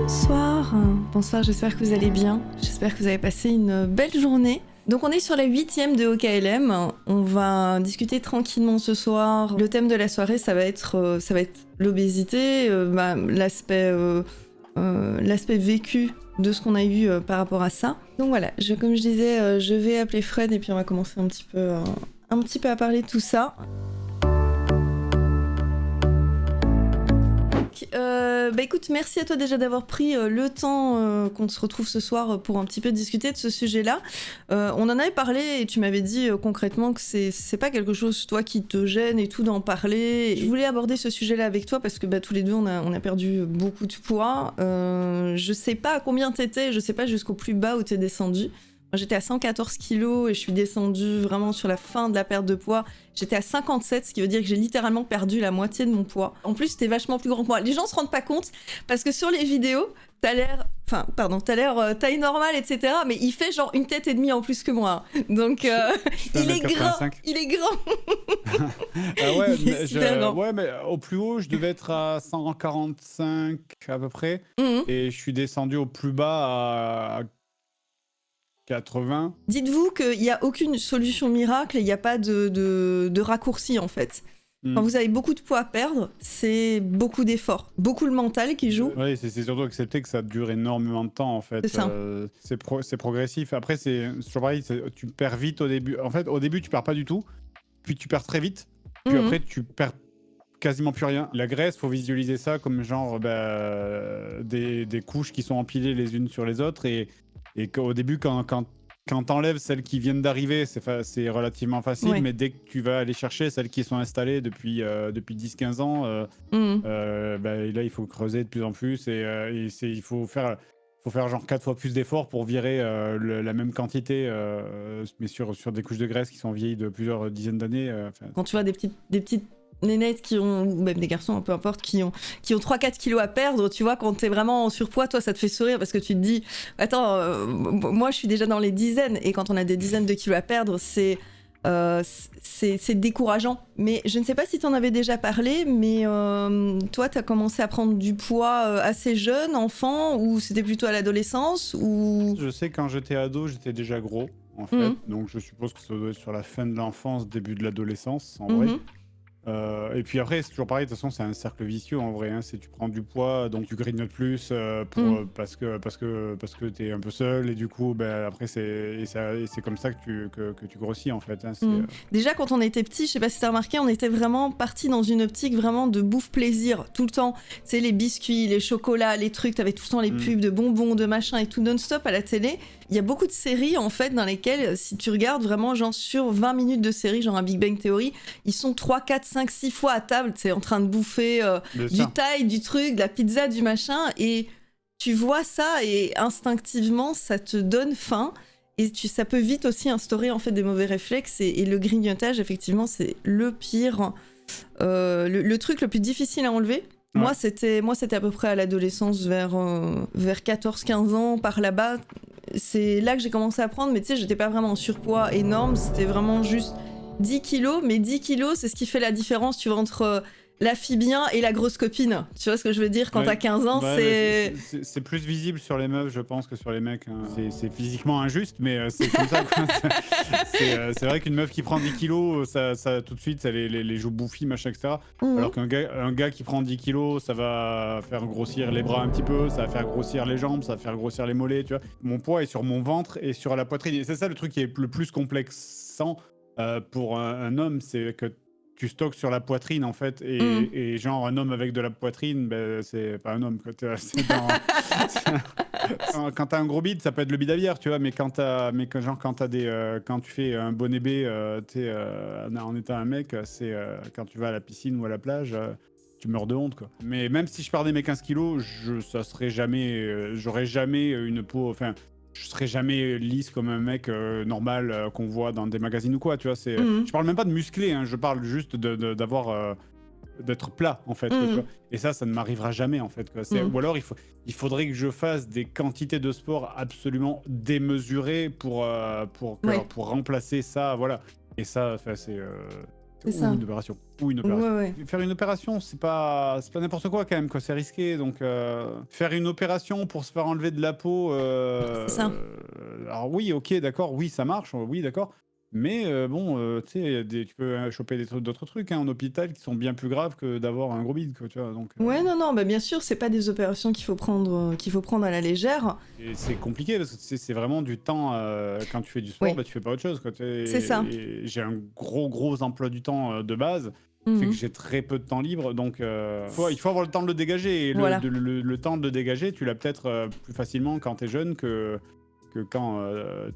Bonsoir, bonsoir, j'espère que vous allez bien, j'espère que vous avez passé une belle journée. Donc on est sur la 8e de OKLM, on va discuter tranquillement ce soir. Le thème de la soirée ça va être l'obésité, l'aspect vécu de ce qu'on a eu par rapport à ça. Donc voilà, comme je disais, je vais appeler Fred et puis on va commencer un petit peu à parler de tout ça. Écoute, merci à toi déjà d'avoir pris le temps qu'on se retrouve ce soir pour un petit peu discuter de ce sujet-là. On en avait parlé et tu m'avais dit concrètement que c'est pas quelque chose, toi, qui te gêne et tout d'en parler. Je voulais aborder ce sujet-là avec toi parce que tous les deux, on a perdu beaucoup de poids. Je sais pas à combien t'étais, je sais pas jusqu'au plus bas où t'es descendu. Moi, j'étais à 114 kilos et je suis descendue vraiment sur la fin de la perte de poids. J'étais à 57, ce qui veut dire que j'ai littéralement perdu la moitié de mon poids. En plus, t'es vachement plus grand que moi. Les gens se rendent pas compte parce que sur les vidéos, t'as l'air taille normale, etc. Mais il fait genre une tête et demie en plus que moi. Donc, il est grand. Il est grand. Ah ouais, il est super grand. Ouais, mais au plus haut, je devais être à 145 à peu près. Et je suis descendu au plus bas à 80. Dites-vous qu'il n'y a aucune solution miracle et il n'y a pas de raccourci en fait. Quand vous avez beaucoup de poids à perdre, c'est beaucoup d'efforts. Beaucoup le mental qui joue. Oui, c'est surtout accepter que ça dure énormément de temps en fait. C'est ça. C'est progressif. Après, c'est toujours pareil, tu perds vite au début. En fait, au début, tu perds pas du tout. Puis tu perds très vite. Puis après, tu perds quasiment plus rien. La graisse, faut visualiser ça comme genre des couches qui sont empilées les unes sur les autres. Et qu'au début, quand t'enlèves celles qui viennent d'arriver, c'est relativement facile, ouais. Mais dès que tu vas aller chercher celles qui sont installées depuis 10-15 ans, là, il faut creuser de plus en plus et il faut faire genre 4 fois plus d'efforts pour virer la même quantité, mais sur des couches de graisse qui sont vieilles de plusieurs dizaines d'années. Quand tu vois des petites nénettes qui ont, ou même des garçons, peu importe, qui ont 3-4 kilos à perdre, tu vois, quand t'es vraiment en surpoids, toi, ça te fait sourire parce que tu te dis, attends, moi, je suis déjà dans les dizaines, et quand on a des dizaines de kilos à perdre, c'est décourageant. Mais je ne sais pas si t'en avais déjà parlé, mais toi, t'as commencé à prendre du poids assez jeune, enfant, ou c'était plutôt à l'adolescence, ou... Je sais, quand j'étais ado, j'étais déjà gros, en fait, donc je suppose que ça doit être sur la fin de l'enfance, début de l'adolescence, en vrai. Et puis après, c'est toujours pareil, de toute façon, c'est un cercle vicieux en vrai. Hein. C'est tu prends du poids, donc tu grignotes plus parce que t'es un peu seul, et du coup, après, c'est comme ça que tu grossis en fait. Hein. Déjà, quand on était petit, je sais pas si t'as remarqué, on était vraiment parti dans une optique vraiment de bouffe plaisir tout le temps. C'est les biscuits, les chocolats, les trucs, t'avais tout le temps les pubs de bonbons, de machin et tout non-stop à la télé. Il y a beaucoup de séries en fait dans lesquelles, si tu regardes vraiment genre sur 20 minutes de série, genre un Big Bang Theory, ils sont 3, 4, 5, 6 fois à table, en train de bouffer du thaï, du truc, de la pizza, du machin, et tu vois ça et instinctivement ça te donne faim, et ça peut vite aussi instaurer en fait des mauvais réflexes, et le grignotage effectivement c'est le pire, le truc le plus difficile à enlever. Ouais. Moi c'était à peu près à l'adolescence, vers 14-15 ans, par là-bas. C'est là que j'ai commencé à prendre, mais tu sais, j'étais pas vraiment en surpoids énorme, c'était vraiment juste 10 kilos, mais 10 kilos, c'est ce qui fait la différence, tu vois, entre la fille bien et la grosse copine. Tu vois ce que je veux dire? Quand t'as 15 ans, c'est plus visible sur les meufs, je pense, que sur les mecs. Hein. C'est physiquement injuste, mais c'est comme ça, quoi. C'est vrai qu'une meuf qui prend 10 kilos, ça tout de suite, ça les joues bouffies, machin, etc. Alors qu'un gars qui prend 10 kilos, ça va faire grossir les bras un petit peu, ça va faire grossir les jambes, ça va faire grossir les mollets, tu vois. Mon poids est sur mon ventre et sur la poitrine. Et c'est ça le truc qui est le plus complexant pour un homme, c'est que tu stockes sur la poitrine en fait, et genre un homme avec de la poitrine, c'est pas un homme quoi. Quand t'as un gros bide, ça peut être le bide à bière, tu vois, mais quand tu fais un bonnet B en étant un mec, c'est quand tu vas à la piscine ou à la plage, tu meurs de honte quoi. Mais même si je perdais mes 15 kilos, j'aurais jamais une peau, enfin je serais jamais lisse comme un mec normal qu'on voit dans des magazines ou quoi, tu vois. Je parle même pas de musclé, hein, je parle juste d'être plat en fait. Quoi, tu vois. Et ça ne m'arrivera jamais en fait. Quoi. Ou alors il faudrait que je fasse des quantités de sport absolument démesurées pour remplacer ça, voilà. Et ça, c'est C'est ou ça. une opération. Ou une Ouais, opération. ouais. Faire une opération, c'est pas n'importe quoi quand même, quoi. C'est risqué. Donc, faire une opération pour se faire enlever de la peau, C'est ça. alors oui, ok, d'accord, oui, ça marche, oui, d'accord. Mais bon, tu sais, tu peux choper d'autres trucs hein, en hôpital qui sont bien plus graves que d'avoir un gros bide, quoi, tu vois. Donc, Ouais, non, non, bah bien sûr, c'est pas des opérations qu'il faut prendre à la légère. et c'est compliqué parce que c'est vraiment du temps. Quand tu fais du sport, Oui, bah, tu fais pas autre chose, quoi. c'est ça. Et j'ai un gros emploi du temps de base. Fait que Mhm. j'ai très peu de temps libre, donc il faut avoir le temps de le dégager. Et Voilà. le temps de le dégager, tu l'as peut-être plus facilement quand t'es jeune que quand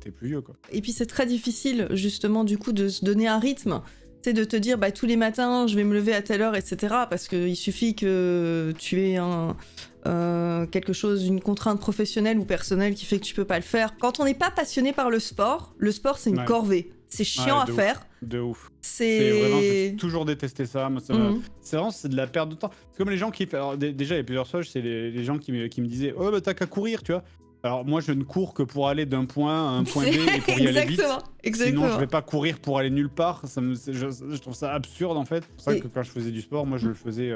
t'es plus vieux, quoi. Et puis c'est très difficile justement du coup de se donner un rythme. C'est de te dire bah tous les matins je vais me lever à telle heure, etc. Parce qu'il suffit que tu aies quelque chose, une contrainte professionnelle ou personnelle qui fait que tu peux pas le faire. Quand on n'est pas passionné par le sport c'est une Ouais, corvée. C'est chiant ouais, à de ouf. faire. De ouf. C'est vraiment, j'ai C'est... toujours détesté ça. Moi, Mhm. c'est vraiment c'est de la perte de temps. C'est comme les gens qui. Alors, déjà, il y a plusieurs fois, c'est les gens qui me disaient oh, bah, t'as qu'à courir, tu vois. Alors, moi, je ne cours que pour aller d'un point A à un point B et pour y aller vite. Exactement, Sinon, je exactement. vais pas courir pour aller nulle part. Je trouve ça absurde, en fait. C'est pour ça Et- que quand je faisais du sport, moi, je le faisais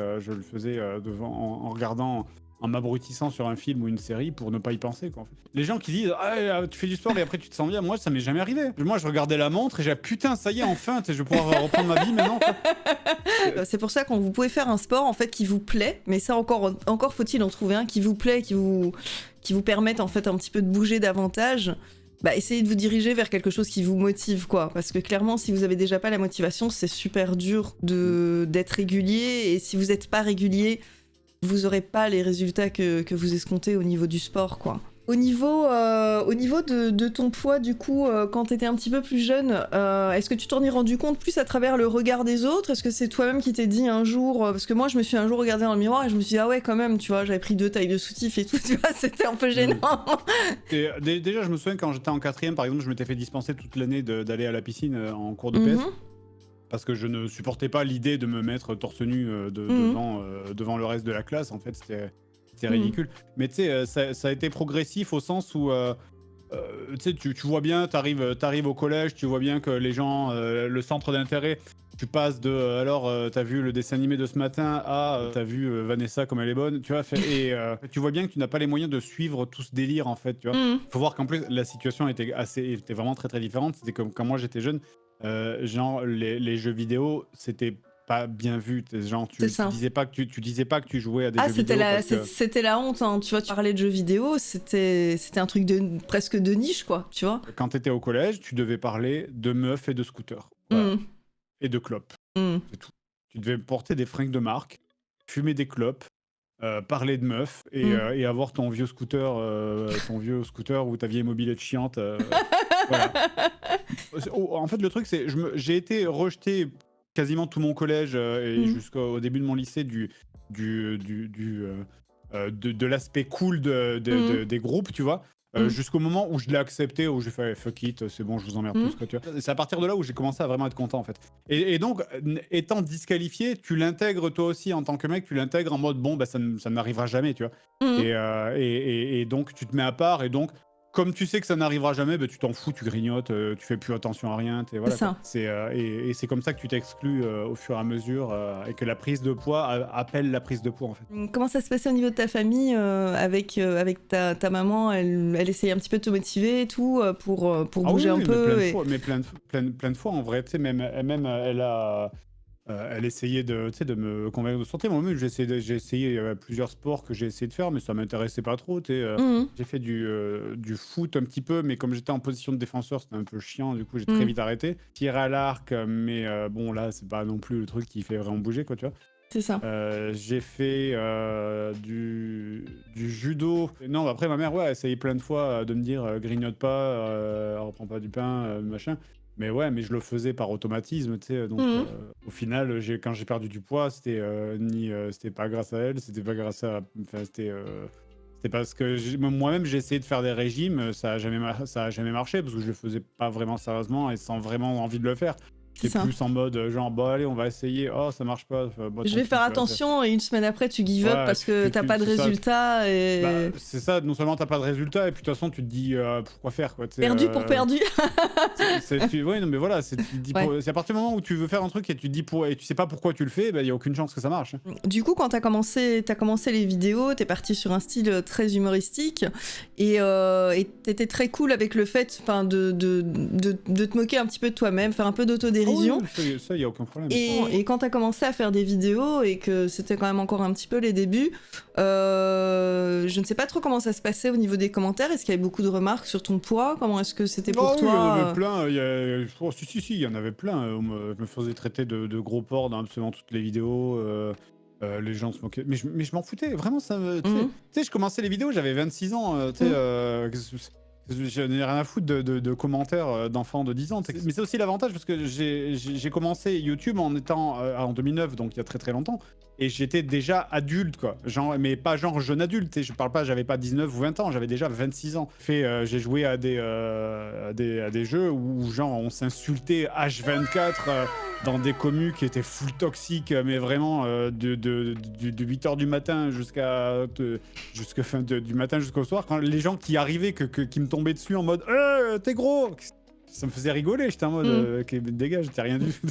devant, en regardant. En m'abrutissant sur un film ou une série pour ne pas y penser, quoi, en fait. Les gens qui disent ah, tu fais du sport et après tu te sens bien, moi ça m'est jamais arrivé. Moi je regardais la montre et j'ai putain ça y est enfin, tu sais, je vais pouvoir reprendre ma vie maintenant, quoi. C'est pour ça que vous pouvez faire un sport en fait qui vous plaît, mais ça encore faut-il en trouver un qui vous plaît, qui vous permette en fait un petit peu de bouger davantage. Bah, essayez de vous diriger vers quelque chose qui vous motive, quoi. Parce que clairement, si vous avez déjà pas la motivation, c'est super dur d'être régulier. Et si vous n'êtes pas régulier, vous aurez pas les résultats que vous escomptez au niveau du sport, quoi. Au niveau de ton poids, du coup, quand t'étais un petit peu plus jeune, est-ce que tu t'en es rendu compte plus à travers le regard des autres? Est-ce que c'est toi-même qui t'es dit un jour... parce que moi, je me suis un jour regardée dans le miroir et je me suis dit, ah ouais, quand même, tu vois, j'avais pris 2 tailles de soutif et tout, tu vois, c'était un peu gênant. Et, déjà je me souviens quand j'étais en quatrième par exemple, je m'étais fait dispenser toute l'année d'aller à la piscine en cours de PS. Mhm, Parce que je ne supportais pas l'idée de me mettre torse nu mhm, devant le reste de la classe. En fait, c'était mhm. ridicule. Mais tu sais, ça a été progressif au sens où tu sais, tu vois bien, t'arrives au collège, tu vois bien que les gens, le centre d'intérêt, tu passes de alors t'as vu le dessin animé de ce matin à t'as vu Vanessa comme elle est bonne, tu vois, et tu vois bien que tu n'as pas les moyens de suivre tout ce délire en fait, tu vois. Mhm. Faut voir qu'en plus la situation était vraiment très différente. C'était comme quand moi j'étais jeune, genre les jeux vidéo, c'était pas bien vu. Genre C'est tu ça. disais pas que tu disais pas que tu jouais à des Ah, jeux vidéo parce que c'était la honte, hein. Tu vois, tu parlais de jeux vidéo, c'était un truc presque de niche, quoi, tu vois. quand t'étais au collège, tu devais parler de meufs et de scooters. Voilà. Mhm, Et de clopes. mhm. C'est tout. Tu devais porter des fringues de marque, fumer des clopes, parler de meufs et avoir ton vieux scooter ou ta vieille mobilette chiante. Voilà. En fait, le truc, c'est j'ai été rejeté quasiment tout mon collège et Mhm, jusqu'au début de mon lycée de l'aspect cool mhm. des groupes, tu vois. Mhm. Jusqu'au moment où je l'ai accepté, où j'ai fait fuck it, c'est bon, je vous emmerde tous, Mhm. quoi, tu vois. C'est à partir de là où j'ai commencé à vraiment être content, en fait. Et donc, étant disqualifié, tu l'intègres toi aussi en tant que mec, tu l'intègres en mode bon, bah, ça ne m'arrivera jamais, tu vois. Mhm. Et donc, tu te mets à part, et donc, comme tu sais que ça n'arrivera jamais, bah, tu t'en fous, tu grignotes, tu fais plus attention à rien, C'est voilà, quoi. ça. Et c'est comme ça que tu t'exclus au fur et à mesure et que la prise de poids appelle la prise de poids, en fait. Comment ça se passait au niveau de ta famille avec ta maman? Elle essayait un petit peu de te motiver et tout pour Ah oui, bouger un oui, mais plein peu de et... fois, plein de fois en vrai, tu sais, même elle essayait tu sais, de me convaincre de sortir. Moi-même, j'ai essayé plusieurs sports que j'ai essayé de faire, mais ça m'intéressait pas trop, tu sais. Mhm, J'ai fait du foot un petit peu, mais comme j'étais en position de défenseur, c'était un peu chiant, du coup, j'ai très mhm. vite arrêté. Tir à l'arc, mais bon, là, c'est pas non plus le truc qui fait vraiment bouger, quoi, tu vois. C'est ça. J'ai fait du judo. Non, après, ma mère, ouais, a essayé plein de fois de me dire grignote pas, reprends pas du pain, machin. Mais ouais, mais je le faisais par automatisme, tu sais. Donc, Mhm. au final, quand j'ai perdu du poids, c'était pas grâce à elle, c'était pas grâce à. Enfin, c'était parce que moi-même, j'ai essayé de faire des régimes, ça a jamais marché parce que je le faisais pas vraiment sérieusement et sans vraiment envie de le faire. T'es ça. plus en mode genre, bon, allez, on va essayer. Oh, ça marche pas. Bon, Je tant vais pis, faire tu vois, attention et une semaine après, tu give up Ouais, parce que t'as pas de c'est ça. résultat Bah, et c'est ça, non seulement t'as pas de résultat, et puis de toute façon, tu te dis pourquoi faire, quoi. perdu pour perdu. Ouais, non, mais voilà, tu te dis Ouais. c'est à partir du moment où tu veux faire un truc et tu te dis et tu sais pas pourquoi tu le fais, bah, y a aucune chance que ça marche. Du coup, quand t'as commencé les vidéos, t'es parti sur un style très humoristique et t'étais très cool avec le fait de te moquer un petit peu de toi-même, faire un peu d'autodérision. Ah oui, ça, y a aucun problème. Et quand t'as commencé à faire des vidéos et que c'était quand même encore un petit peu les débuts, je ne sais pas trop comment ça se passait au niveau des commentaires. Est-ce qu'il y avait beaucoup de remarques sur ton poids? Comment est-ce que c'était pour Oh, oui, il y en toi? avait plein. Oh, si, il y en avait plein. Je me faisais traiter de gros porc dans absolument toutes les vidéos. Les gens se moquaient. Mais je m'en foutais. Vraiment, ça me. Tu sais, je commençais les vidéos, j'avais 26 ans. Tu sais, je n'ai rien à foutre de commentaires d'enfants de 10 ans. Mais c'est aussi l'avantage parce que j'ai commencé YouTube en étant en 2009, donc il y a très très longtemps. Et j'étais déjà adulte, quoi. Genre, mais pas genre jeune adulte. Tu sais, je parle pas, j'avais pas 19 ou 20 ans, j'avais déjà 26 ans. J'ai joué à des jeux où genre on s'insultait H24 dans des commus qui étaient full toxiques, mais vraiment de 8h du matin du matin jusqu'au soir. Quand les gens qui arrivaient, qui me tombaient dessus en mode t'es gros! Ça me faisait rigoler, j'étais en mode ok, dégage, t'es rien du tout.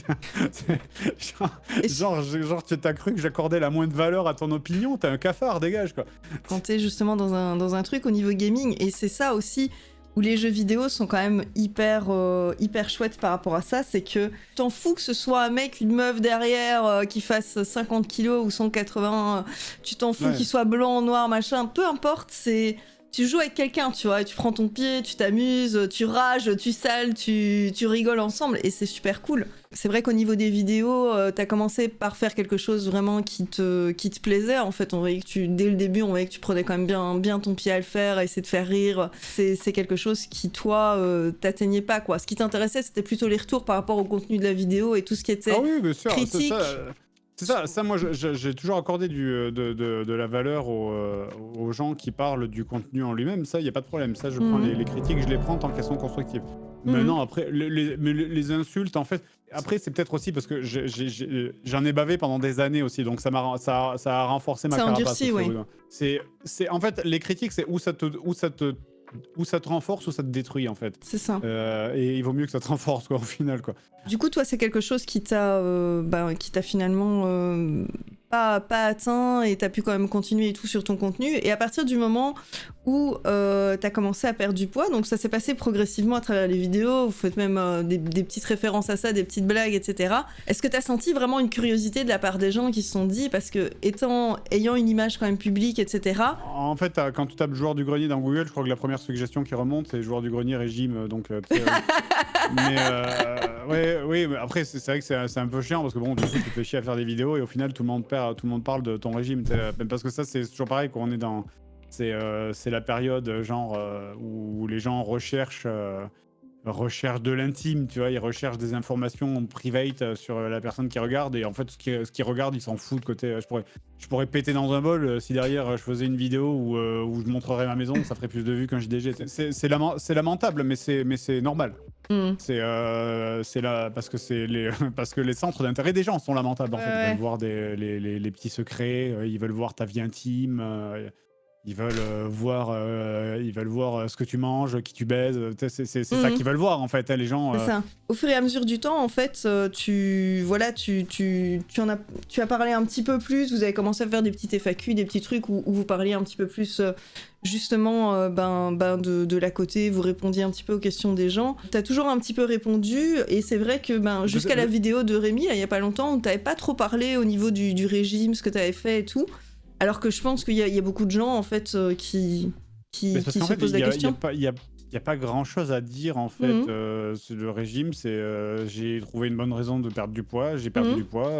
genre tu t'as cru que j'accordais la moindre valeur à ton opinion, t'es un cafard, dégage, quoi. Quand t'es justement dans un truc au niveau gaming, et c'est ça aussi où les jeux vidéo sont quand même hyper chouettes par rapport à ça, c'est que t'en fous que ce soit un mec, une meuf derrière qui fasse 50 kilos ou 180, tu t'en fous qu'il soit blanc, noir, machin, peu importe, tu joues avec quelqu'un, tu vois, et tu prends ton pied, tu t'amuses, tu rages, tu sales, tu rigoles ensemble, et c'est super cool. C'est vrai qu'au niveau des vidéos, t'as commencé par faire quelque chose vraiment qui te plaisait. En fait, on voyait que dès le début, on voyait que tu prenais quand même bien ton pied à le faire, à essayer de faire rire. C'est quelque chose qui, toi, t'atteignait pas, quoi. Ce qui t'intéressait, c'était plutôt les retours par rapport au contenu de la vidéo et tout ce qui était critique. C'est ça, moi j'ai toujours accordé de la valeur aux gens qui parlent du contenu en lui-même, ça, il n'y a pas de problème. Ça, je prends les critiques, je les prends tant qu'elles sont constructives. Maintenant, après, les insultes, en fait, après, c'est peut-être aussi parce que j'en ai bavé pendant des années aussi, donc ça a renforcé ma carapace. Endurci, oui. En fait, les critiques, c'est où ça te renforce ou ça te détruit, en fait. C'est ça. Et il vaut mieux que ça te renforce, quoi, au final, quoi. Du coup, toi, c'est quelque chose qui t'a finalement pas atteint et t'as pu quand même continuer et tout sur ton contenu. Et à partir du moment où t'as commencé à perdre du poids, donc ça s'est passé progressivement à travers les vidéos, vous faites même des petites références à ça, des petites blagues, etc. Est-ce que t'as senti vraiment une curiosité de la part des gens qui se sont dit, parce que ayant une image quand même publique, etc. En fait, quand tu tapes joueur du grenier dans Google, je crois que la première suggestion qui remonte, c'est joueur du grenier régime, donc... oui, mais après, c'est vrai que c'est un peu chiant, parce que bon, du coup, tu te fais chier à faire des vidéos, et au final, tout le monde parle de ton régime, même parce que ça, c'est toujours pareil, quand on est dans... C'est la période, genre, où les gens recherchent de l'intime, tu vois, ils recherchent des informations private sur la personne qui regarde, et en fait, ce qui regarde, ils s'en foutent. Côté, je pourrais péter dans un bol si derrière je faisais une vidéo où je montrerais ma maison, ça ferait plus de vues qu'un JDG. C'est lamentable, mais c'est normal. C'est là parce que les centres d'intérêt des gens sont lamentables, en fait. Ils veulent voir les petits secrets, ils veulent voir ta vie intime. Ils veulent voir ce que tu manges, qui tu baises. C'est ça qu'ils veulent voir, en fait, les gens. C'est ça. Au fur et à mesure du temps, en fait, tu as parlé un petit peu plus. Vous avez commencé à faire des petites FAQ, des petits trucs où vous parliez un petit peu plus justement de l'à côté. Vous répondiez un petit peu aux questions des gens. T'as toujours un petit peu répondu, et c'est vrai que jusqu'à la vidéo de Rémi, il y a pas longtemps, où t'avais pas trop parlé au niveau du régime, ce que t'avais fait et tout. Alors que je pense qu'il y a beaucoup de gens, en fait, qui se posent la question. Il n'y a pas grand-chose à dire, en fait. Le régime, j'ai trouvé une bonne raison de perdre du poids. J'ai perdu du poids.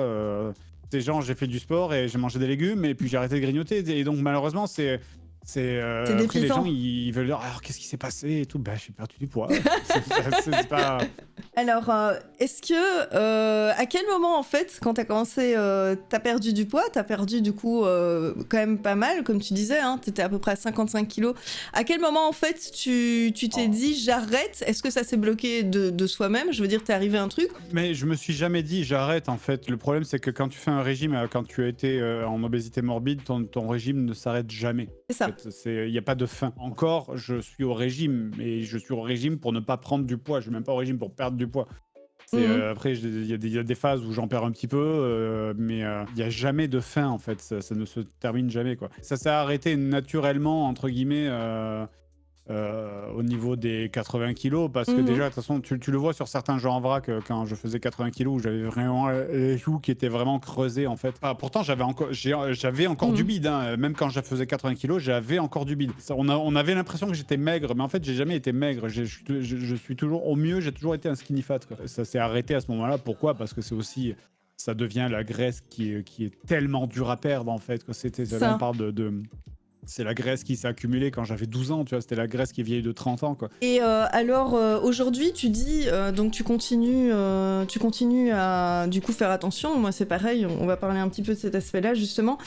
J'ai fait du sport et j'ai mangé des légumes, et puis j'ai arrêté de grignoter. Et donc, malheureusement, après, les gens, ils veulent dire, alors, qu'est-ce qui s'est passé et tout. J'ai perdu du poids. C'est pas... Alors, est-ce que, à quel moment, en fait, quand t'as commencé, t'as perdu du poids, t'as perdu, du coup, quand même pas mal, comme tu disais, hein, t'étais à peu près à 55 kilos. À quel moment, en fait, tu t'es dit, j'arrête? Est-ce que ça s'est bloqué de soi-même? Je veux dire, t'es arrivé à un truc? Mais je me suis jamais dit j'arrête en fait. Le problème c'est que quand tu fais un régime, quand tu as été en obésité morbide, ton régime ne s'arrête jamais. C'est ça. En fait, il n'y a pas de fin. Encore, je suis au régime, et je suis au régime pour ne pas prendre du poids. Je suis même pas au régime pour perdre du poids. Après, il y a des phases où j'en perds un petit peu, mais il n'y a jamais de fin en fait. Ça ne se termine jamais quoi. Ça s'est arrêté naturellement entre guillemets. Au niveau des 80 kilos, parce que déjà, de toute façon, tu le vois sur certains jeux en vrac, quand je faisais 80 kilos, où j'avais vraiment les joues qui étaient vraiment creusées, en fait. Ah, pourtant, j'avais encore du bide, hein. Même quand je faisais 80 kilos, j'avais encore du bide. On avait l'impression que j'étais maigre, mais en fait, j'ai jamais été maigre. Je suis toujours, au mieux, j'ai toujours été un skinny fat, quoi. Ça s'est arrêté à ce moment-là. Pourquoi? Parce que c'est aussi... Ça devient la graisse qui est tellement dure à perdre, en fait, que là, on parle c'est la graisse qui s'est accumulée quand j'avais 12 ans, tu vois, c'était la graisse qui est vieille de 30 ans, quoi. Et alors, aujourd'hui, tu dis, donc tu continues à, du coup, faire attention. Moi, c'est pareil, on va parler un petit peu de cet aspect-là, justement.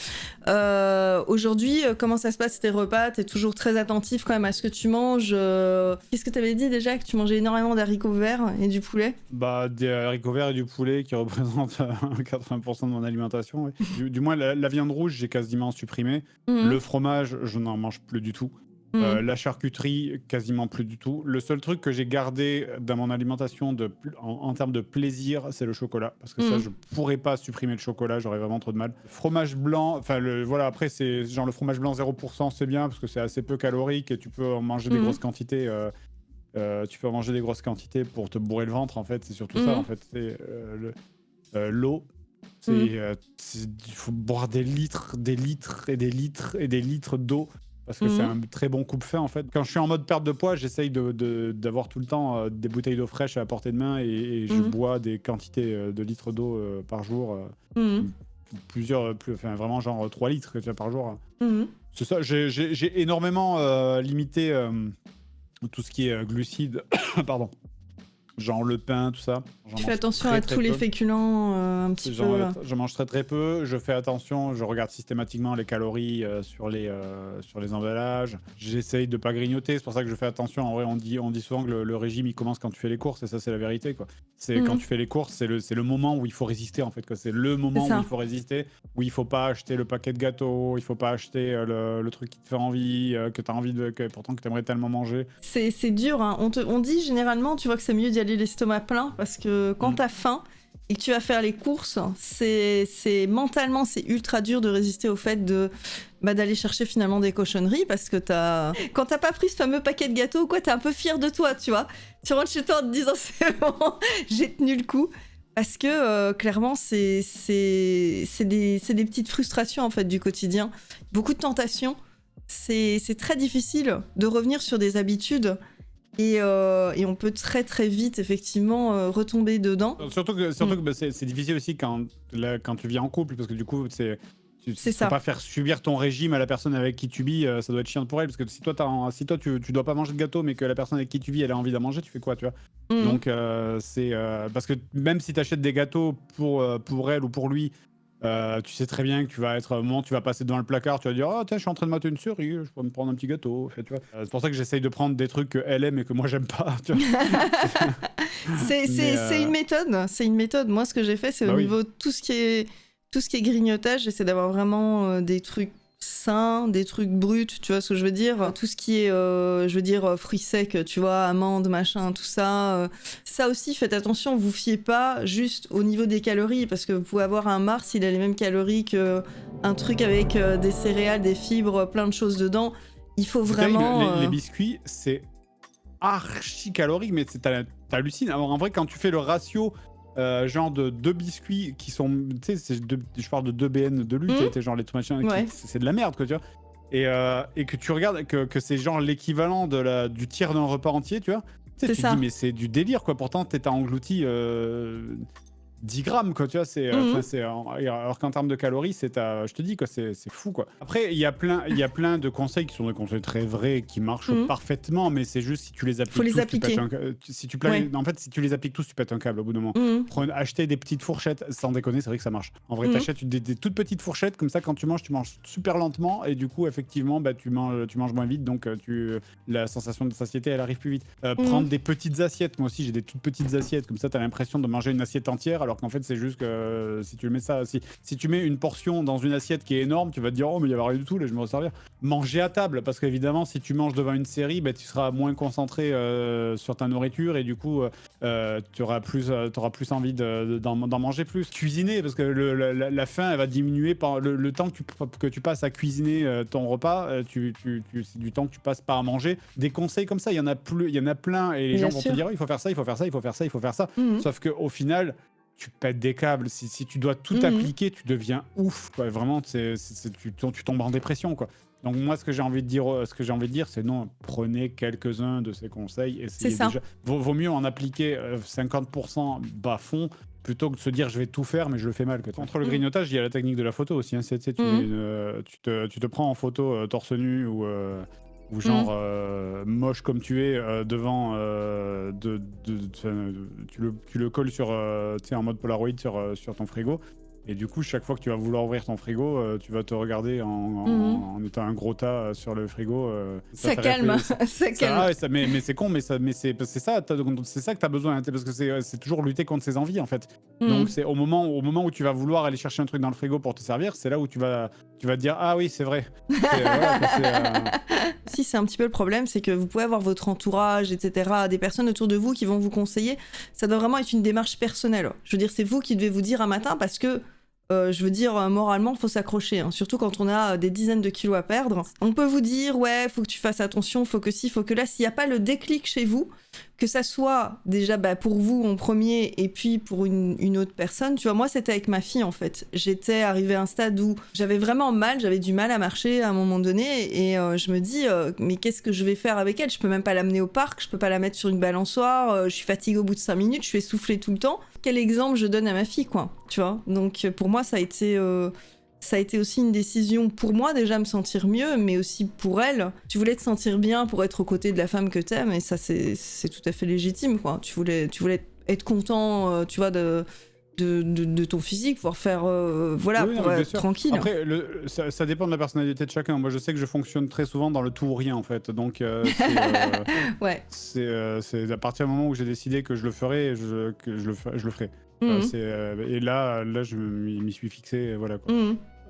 Aujourd'hui, comment ça se passe, tes repas? T'es toujours très attentif, quand même, à ce que tu manges. Qu'est-ce que t'avais dit, déjà, que tu mangeais énormément d'haricots verts et du poulet? Bah, des haricots verts et du poulet qui représentent 80% de mon alimentation, oui. Du moins, la viande rouge, j'ai quasiment supprimé. Le fromage, je n'en mange plus du tout. La charcuterie, quasiment plus du tout. Le seul truc que j'ai gardé dans mon alimentation en termes de plaisir, c'est le chocolat. Parce que ça, je pourrais pas supprimer le chocolat, j'aurais vraiment trop de mal. Fromage blanc, enfin, voilà, après, c'est genre le fromage blanc 0%, c'est bien, parce que c'est assez peu calorique et tu peux en manger des grosses quantités. Tu peux en manger des grosses quantités pour te bourrer le ventre, en fait. C'est surtout ça, en fait. C'est l'eau. Il faut boire des litres et des litres et des litres d'eau, parce que c'est un très bon coupe-faim, en fait. Quand je suis en mode perte de poids, j'essaye d'avoir tout le temps des bouteilles d'eau fraîche à portée de main, et je bois des quantités de litres d'eau par jour. Enfin, vraiment genre 3 litres tu vois, par jour. C'est ça, j'ai énormément limité tout ce qui est glucides. Pardon. Genre le pain, tout ça. Tu fais attention à tous les féculents, un petit peu. Je mange très très peu. Je fais attention, je regarde systématiquement les calories sur les emballages. J'essaye de pas grignoter, c'est pour ça que je fais attention. En vrai, on dit souvent que le régime il commence quand tu fais les courses, et ça c'est la vérité, quoi. C'est quand tu fais les courses, c'est le moment où il faut résister, en fait, quoi. C'est le moment où il faut résister, où il faut pas acheter le paquet de gâteaux, il faut pas acheter le truc qui te fait envie, que t'as envie pourtant que t'aimerais tellement manger. C'est dur, hein. On dit généralement, tu vois, que c'est mieux d'y aller l'estomac plein, parce que quand t'as faim et que tu vas faire les courses, c'est mentalement, c'est ultra dur de résister au fait d'aller chercher finalement des cochonneries, parce que quand t'as pas pris ce fameux paquet de gâteaux ou quoi, t'es un peu fier de toi, tu vois. Tu rentres chez toi en te disant c'est bon, j'ai tenu le coup. Parce que clairement, c'est des petites frustrations, en fait, du quotidien. Beaucoup de tentations. C'est très difficile de revenir sur des habitudes. Et on peut très très vite effectivement retomber dedans. Surtout que c'est difficile aussi quand tu vis en couple, parce que du coup tu peux pas faire subir ton régime à la personne avec qui tu vis, ça doit être chiant pour elle, parce que si toi tu dois pas manger de gâteau, mais que la personne avec qui tu vis elle a envie d'en manger, tu fais quoi, tu vois. Donc c'est parce que même si tu achètes des gâteaux pour elle ou pour lui, tu sais très bien que tu vas passer devant le placard, tu vas dire, oh tiens, je suis en train de mater une série, je peux me prendre un petit gâteau, tu vois. C'est pour ça que j'essaye de prendre des trucs qu'elle aime et que moi j'aime pas, tu vois. C'est une méthode. Moi, ce que j'ai fait, c'est au niveau de tout ce qui est grignotage, j'essaie d'avoir vraiment des trucs sains, des trucs bruts, tu vois ce que je veux dire. Tout ce qui est, fruits secs, tu vois, amandes, machin, tout ça. Ça aussi, faites attention, vous fiez pas juste au niveau des calories, parce que vous pouvez avoir un Mars, il a les mêmes calories qu'un truc avec des céréales, des fibres, plein de choses dedans. Il faut vraiment... Les biscuits, c'est archi calorique, mais t'hallucines. Alors, en vrai, quand tu fais le ratio... genre de 2 biscuits qui sont, tu sais, je parle de 2 BN de lui, qui étaient genre les trucs machins, c'est de la merde, quoi, tu vois. Et que tu regardes que c'est genre l'équivalent du tiers d'un repas entier, tu vois. Tu sais, tu te dis, mais c'est du délire, quoi. Pourtant, t'as englouti 10 grammes, quoi, tu vois, alors qu'en termes de calories, je te dis, quoi, c'est fou, quoi. Après, il y a plein de conseils qui sont des conseils très vrais, qui marchent parfaitement, mais c'est juste si tu les appliques Faut les tous, appliquer. En fait, si tu les appliques tous, tu pètes un câble au bout d'un moment. Acheter des petites fourchettes, sans déconner, c'est vrai que ça marche. En vrai, t'achètes des toutes petites fourchettes, comme ça, quand tu manges super lentement, et du coup, effectivement, bah, tu manges moins vite, donc la sensation de satiété, elle arrive plus vite. Prendre des petites assiettes, moi aussi, j'ai des toutes petites assiettes, comme ça, t'as l'impression de manger une assiette entière, alors qu'en fait, c'est juste que si tu mets une portion dans une assiette qui est énorme, tu vas te dire, oh, mais il y a rien du tout, là, je vais me resservir. Manger à table, parce qu'évidemment, si tu manges devant une série, bah, tu seras moins concentré sur ta nourriture, et du coup, tu auras plus envie d'en manger plus. Cuisiner, parce que la faim, elle va diminuer par le temps que tu passes à cuisiner ton repas, c'est du temps que tu passes pas à manger. Des conseils comme ça, il y en a plein, et les gens vont te dire, oh, il faut faire ça, il faut faire ça, il faut faire ça, il faut faire ça. Sauf qu'au final, tu pètes des câbles. Si tu dois tout appliquer, tu deviens ouf, quoi. Vraiment, tu tombes en dépression, quoi. Donc moi, ce que j'ai envie de dire, c'est non, prenez quelques-uns de ces conseils. Essayez déjà. Vaut mieux en appliquer 50% bas fond, plutôt que de se dire je vais tout faire, mais je le fais mal. Contre le grignotage, il y a la technique de la photo aussi. Hein. Tu te prends en photo torse nu ou genre moche comme tu es devant tu le colles sur en mode Polaroid sur ton frigo, et du coup chaque fois que tu vas vouloir ouvrir ton frigo, tu vas te regarder en étant un gros tas sur le frigo, ça calme. Ça calme. Mais c'est con, mais c'est ça que tu as besoin, parce que c'est toujours lutter contre ses envies, en fait. Donc c'est au moment où tu vas vouloir aller chercher un truc dans le frigo pour te servir, c'est là où tu vas te dire ah oui, c'est vrai. Si, c'est un petit peu le problème, c'est que vous pouvez avoir votre entourage, etc., des personnes autour de vous qui vont vous conseiller. Ça doit vraiment être une démarche personnelle. Je veux dire, c'est vous qui devez vous dire un matin, parce que je veux dire, moralement, faut s'accrocher, hein, surtout quand on a des dizaines de kilos à perdre. On peut vous dire, ouais, faut que tu fasses attention, faut que ci, faut que là. S'il n'y a pas le déclic chez vous, que ça soit déjà pour vous en premier, et puis pour une autre personne. Tu vois, moi, c'était avec ma fille, en fait. J'étais arrivée à un stade où j'avais vraiment mal, j'avais du mal à marcher à un moment donné, et je me dis, mais qu'est-ce que je vais faire avec elle ? Je peux même pas l'amener au parc, je peux pas la mettre sur une balançoire, je suis fatiguée au bout de 5 minutes, je suis essoufflée tout le temps. Quel exemple je donne à ma fille, quoi, tu vois ? Donc pour moi, ça a été aussi une décision pour moi, déjà me sentir mieux, mais aussi pour elle. Tu voulais te sentir bien pour être aux côtés de la femme que t'aimes, et ça, c'est tout à fait légitime, quoi. Tu voulais être content, tu vois, de ton physique, pouvoir faire, pour être tranquille. Après, ça dépend de la personnalité de chacun. Moi, je sais que je fonctionne très souvent dans le tout ou rien, en fait. Donc, ouais. C'est à partir du moment où j'ai décidé que je le ferais, que je le ferai. Et là, je m'y suis fixé, voilà, quoi.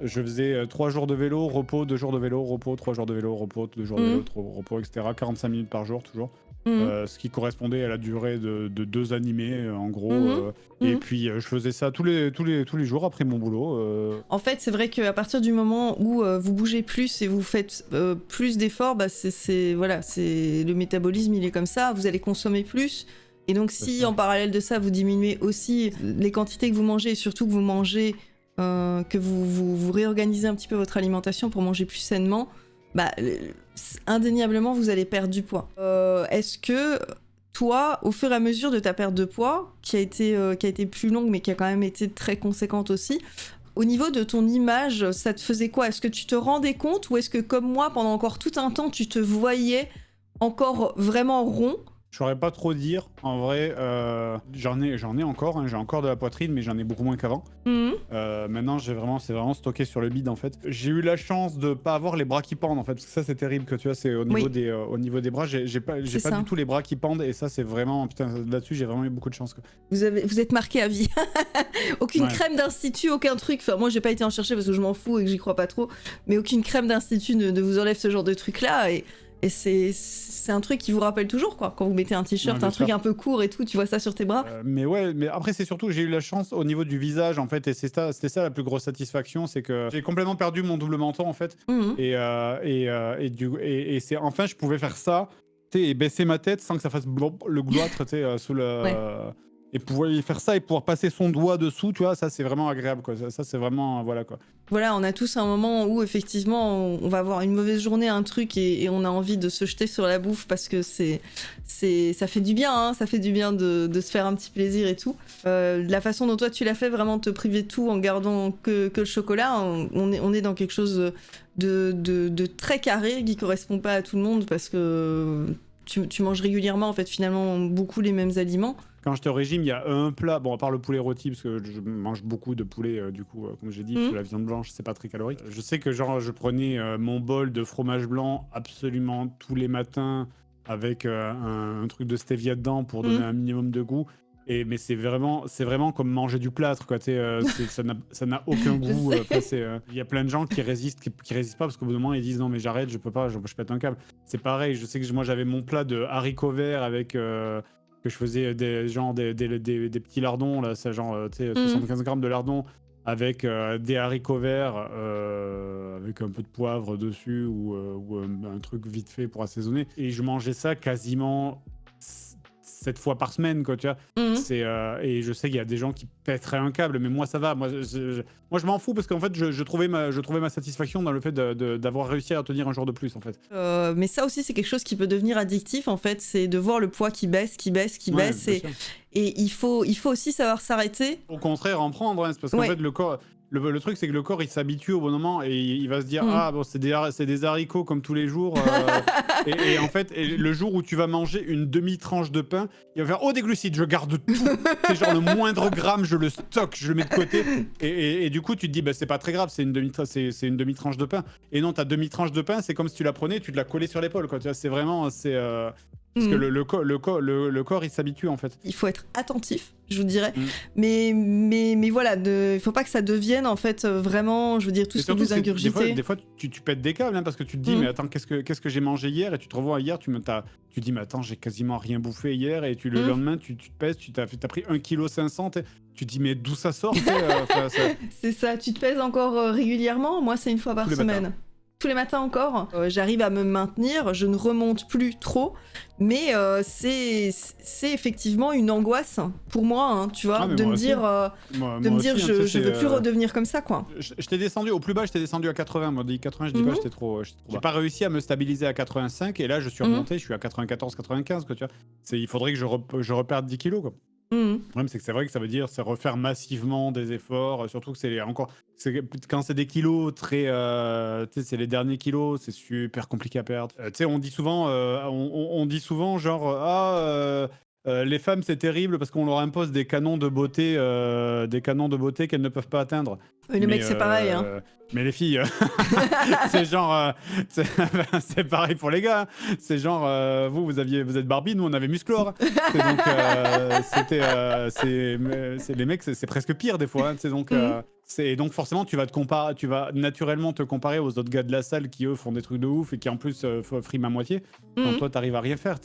Je faisais 3 jours de vélo, repos, 2 jours de vélo, repos, 3 jours de vélo, repos, 2 jours de vélo, repos, etc. 45 minutes par jour, toujours. Ce qui correspondait à la durée de 2 animés, en gros. Et puis, je faisais ça tous les jours après mon boulot. En fait, c'est vrai qu'à partir du moment où vous bougez plus et vous faites plus d'efforts, bah, le métabolisme, il est comme ça, vous allez consommer plus. Et donc, si en parallèle de ça, vous diminuez aussi les quantités que vous mangez, et surtout que vous mangez, que vous réorganisez un petit peu votre alimentation pour manger plus sainement, bah, indéniablement, vous allez perdre du poids. Est-ce que toi, au fur et à mesure de ta perte de poids, qui a été plus longue, mais qui a quand même été très conséquente aussi, au niveau de ton image, ça te faisait quoi ? Est-ce que tu te rendais compte, ou est-ce que, comme moi, pendant encore tout un temps, tu te voyais encore vraiment rond ? Je saurais pas trop dire, en vrai, j'en ai encore, hein, j'ai encore de la poitrine, mais j'en ai beaucoup moins qu'avant. Maintenant, c'est vraiment stocké sur le bide, en fait. J'ai eu la chance de pas avoir les bras qui pendent, en fait, parce que ça, c'est terrible, que tu vois, c'est au niveau des bras, j'ai pas du tout les bras qui pendent, et ça, c'est vraiment, putain, là-dessus, j'ai vraiment eu beaucoup de chance, quoi. Vous êtes marqué à vie. Aucune crème d'institut, aucun truc, enfin, moi, j'ai pas été en chercher parce que je m'en fous et que j'y crois pas trop, mais aucune crème d'institut ne vous enlève ce genre de truc-là, et c'est un truc qui vous rappelle toujours, quoi. Quand vous mettez un t-shirt, un truc un peu court et tout, tu vois ça sur tes bras. Mais après, c'est surtout, j'ai eu la chance au niveau du visage, en fait, et c'était ça la plus grosse satisfaction, c'est que j'ai complètement perdu mon double menton, en fait. Et c'est enfin, je pouvais faire ça, et baisser ma tête sans que ça fasse le gloître, sous le... et pouvoir y faire ça et pouvoir passer son doigt dessous, tu vois, ça c'est vraiment agréable, quoi. Ça c'est vraiment, voilà, quoi. Voilà, on a tous un moment où effectivement on va avoir une mauvaise journée, un truc, et on a envie de se jeter sur la bouffe parce que ça fait du bien, hein, ça fait du bien de se faire un petit plaisir et tout. La façon dont toi tu l'as fait, vraiment te priver de tout en gardant que le chocolat, on est dans quelque chose de très carré qui correspond pas à tout le monde parce que tu manges régulièrement en fait finalement beaucoup les mêmes aliments. Quand j'étais au régime, il y a un plat, bon, à part le poulet rôti, parce que je mange beaucoup de poulet, du coup, comme j'ai dit, parce que la viande blanche, c'est pas très calorique. Je sais que, genre, je prenais mon bol de fromage blanc absolument tous les matins avec un truc de stevia dedans pour donner un minimum de goût. Mais c'est vraiment comme manger du plâtre, quoi. Ça n'a aucun goût. Il y a plein de gens qui résistent pas parce qu'au bout d'un moment, ils disent non, mais j'arrête, je peux pas, je pète un câble. C'est pareil, je sais que moi, j'avais mon plat de haricots verts avec. Que je faisais des petits lardons, là, c'est genre 75 grammes de lardons avec des haricots verts, avec un peu de poivre dessus ou un truc vite fait pour assaisonner. Et je mangeais ça quasiment 7 fois par semaine, quoi, tu vois. Et je sais qu'il y a des gens qui pèteraient un câble, mais moi ça va. Moi je m'en fous parce qu'en fait je trouvais ma satisfaction dans le fait d'avoir réussi à tenir un jour de plus, en fait. Mais ça aussi c'est quelque chose qui peut devenir addictif, en fait, c'est de voir le poids qui baisse et il faut aussi savoir s'arrêter. Au contraire, en prendre, hein, parce qu'en fait le corps... Le truc, c'est que le corps, il s'habitue au bon moment et il va se dire ah bon, c'est des haricots comme tous les jours. Et en fait, le jour où tu vas manger une demi-tranche de pain, il va faire oh, des glucides, je garde tout. C'est genre le moindre gramme, je le stocke, je le mets de côté. Et du coup, tu te dis bah, c'est pas très grave, c'est une demi-tranche de pain. Et non, ta demi-tranche de pain, c'est comme si tu la prenais, tu te la collais sur l'épaule, quoi. Tu vois, c'est vraiment parce que le corps, il s'habitue, en fait. Il faut être attentif, je vous dirais. Mais voilà, il faut pas que ça devienne, en fait, vraiment, je veux dire, tout ce que vous ingurgitez. Des fois tu pètes des câbles, hein, parce que tu te dis, mais attends, qu'est-ce que j'ai mangé hier? Et tu te revois hier, tu dis, mais attends, j'ai quasiment rien bouffé hier. Et le lendemain, tu te pèses, t'as pris 1,5 kg. Tu te dis, mais d'où ça sort? C'est ça, tu te pèses encore régulièrement? Moi, c'est une fois par semaine. Tous les matins encore, j'arrive à me maintenir, je ne remonte plus trop, mais c'est effectivement une angoisse pour moi, hein, tu vois, de me dire, je veux plus redevenir comme ça, quoi. Je t'ai descendu au plus bas, je t'ai descendu à 80, moi, 80, je dis pas, j'étais trop j'ai pas réussi à me stabiliser à 85, et là, je suis remonté, je suis à 94, 95, quoi, tu vois. Il faudrait que je reperde 10 kilos, quoi. Le problème, c'est que c'est vrai que ça veut dire c'est refaire massivement des efforts, surtout que quand c'est des kilos très c'est les derniers kilos, c'est super compliqué à perdre. On dit souvent genre les femmes c'est terrible parce qu'on leur impose des canons de beauté qu'elles ne peuvent pas atteindre. Oui, les mecs c'est pareil, hein. Mais les filles, c'est genre, c'est pareil pour les gars. Hein. C'est genre, vous êtes Barbie, nous on avait Musclor. Donc c'est les mecs, c'est presque pire des fois. Hein. Donc forcément tu vas naturellement te comparer aux autres gars de la salle qui eux font des trucs de ouf et qui en plus friment à moitié. Donc toi t'arrives à rien faire.